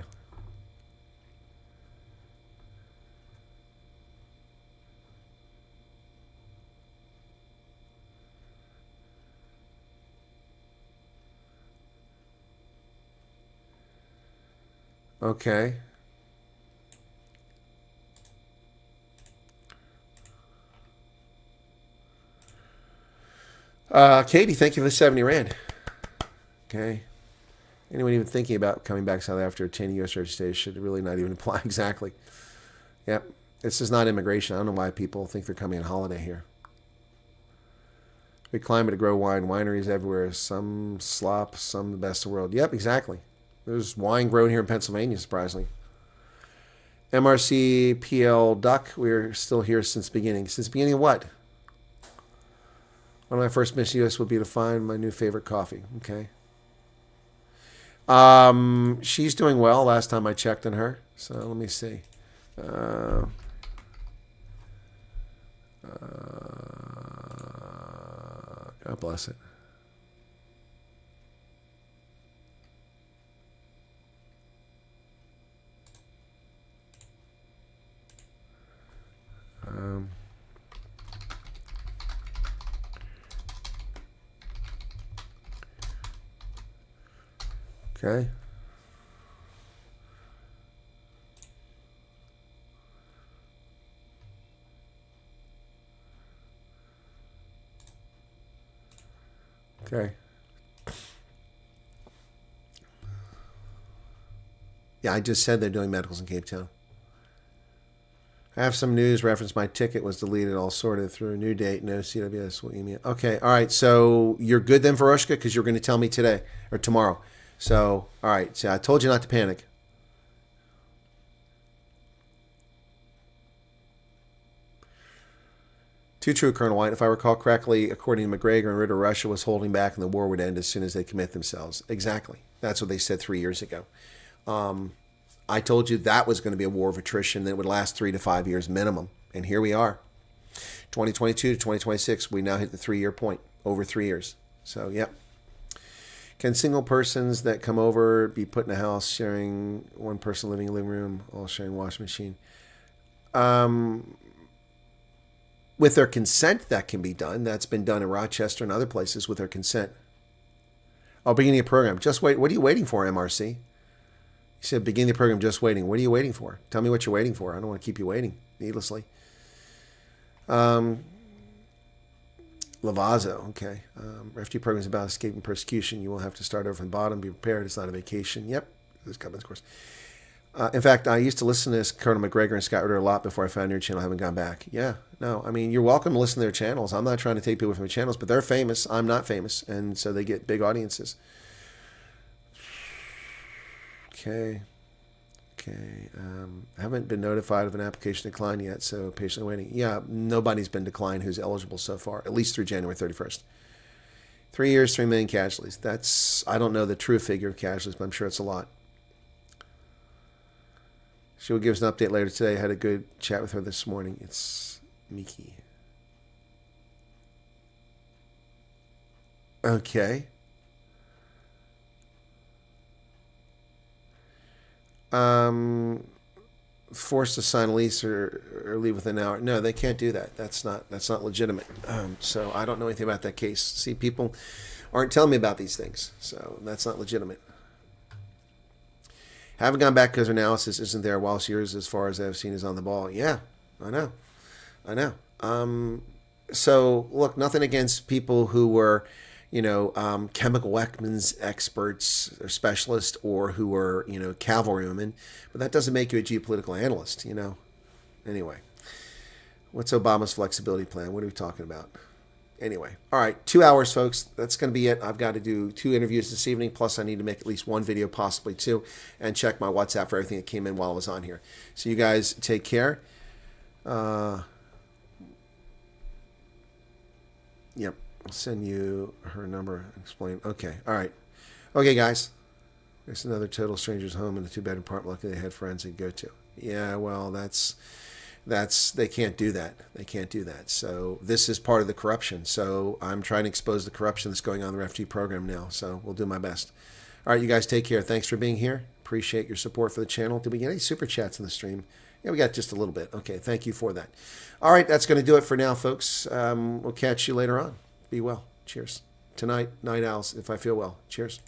Okay. Katie, thank you for the 70 Rand. Okay. Anyone even thinking about coming back south after obtaining U.S. registration should really not even apply. Exactly. Yep. This is not immigration. I don't know why people think they're coming on holiday here. Good climate to grow wine. Wineries everywhere. Some slop, some the best in the world. Yep, exactly. There's wine grown here in Pennsylvania, surprisingly. MRC PL Duck, we're still here since the beginning. Since the beginning of what? One of my first missions US will be to find my new favorite coffee. Okay. She's doing well last time I checked on her. So let me see. God bless it. Okay. Okay. Yeah, I just said they're doing medicals in Cape Town. I have some news reference. My ticket was deleted, all sorted through a new date. No CWS will email. Okay, all right. So you're good then, Veroshka, because you're going to tell me today or tomorrow. So, all right. So I told you not to panic. Too true, Colonel White. If I recall correctly, according to McGregor and Ritter, Russia was holding back and the war would end as soon as they commit themselves. Exactly. That's what they said 3 years ago. I told you that was going to be a war of attrition that would last 3 to 5 years minimum. And here we are. 2022 to 2026, we now hit the 3-year point, over 3 years. So, yep. Can single persons that come over be put in a house sharing one person living in a living room, all sharing a washing machine? With their consent, that can be done. That's been done in Rochester and other places with their consent. Oh, beginning of program. Just wait. What are you waiting for, MRC? You said beginning the program, just waiting. What are you waiting for? Tell me what you're waiting for. I don't want to keep you waiting needlessly. Lavazzo, okay. Refugee program is about escaping persecution. You will have to start over from the bottom. Be prepared. It's not a vacation. Yep. There's government's course. In fact, I used to listen to this Colonel McGregor and Scott Ritter a lot before I found your channel. I haven't gone back. Yeah, no, I mean, you're welcome to listen to their channels. I'm not trying to take people from their channels, but they're famous. I'm not famous, and so they get big audiences. Okay. Haven't been notified of an application decline yet, so patiently waiting. Yeah, nobody's been declined who's eligible so far, at least through January 31st. 3 years, 3 million casualties. That's, I don't know the true figure of casualties, but I'm sure it's a lot. She will give us an update later today. I had a good chat with her this morning. It's Miki. Okay. Forced to sign a lease or leave within an hour. No, they can't do that. That's not legitimate. So I don't know anything about that case. See, people aren't telling me about these things, so that's not legitimate. Haven't gone back because analysis isn't there, whilst yours, as far as I've seen, is on the ball. Yeah, I know. So, look, nothing against people who were, chemical weapons experts or specialists, or who were, cavalrymen, but that doesn't make you a geopolitical analyst, Anyway, what's Obama's flexibility plan? What are we talking about? Anyway, all right, 2 hours, folks. That's going to be it. I've got to do 2 interviews this evening, plus I need to make at least 1 video, possibly 2, and check my WhatsApp for everything that came in while I was on here. So you guys take care. Yep, I'll send you her number. Explain. Okay, all right. Okay, guys. There's another total stranger's home in a 2-bedroom apartment. Luckily, they had friends they could go to. Yeah, well, that's they can't do that. They can't do that. So this is part of the corruption. So I'm trying to expose the corruption that's going on in the refugee program now. So we'll do my best. All right, you guys take care. Thanks for being here. Appreciate your support for the channel. Did we get any super chats in the stream? Yeah, we got just a little bit. Okay, thank you for that. All right, that's going to do it for now, folks. We'll catch you later on. Be well. Cheers. Tonight, night owls, if I feel well. Cheers.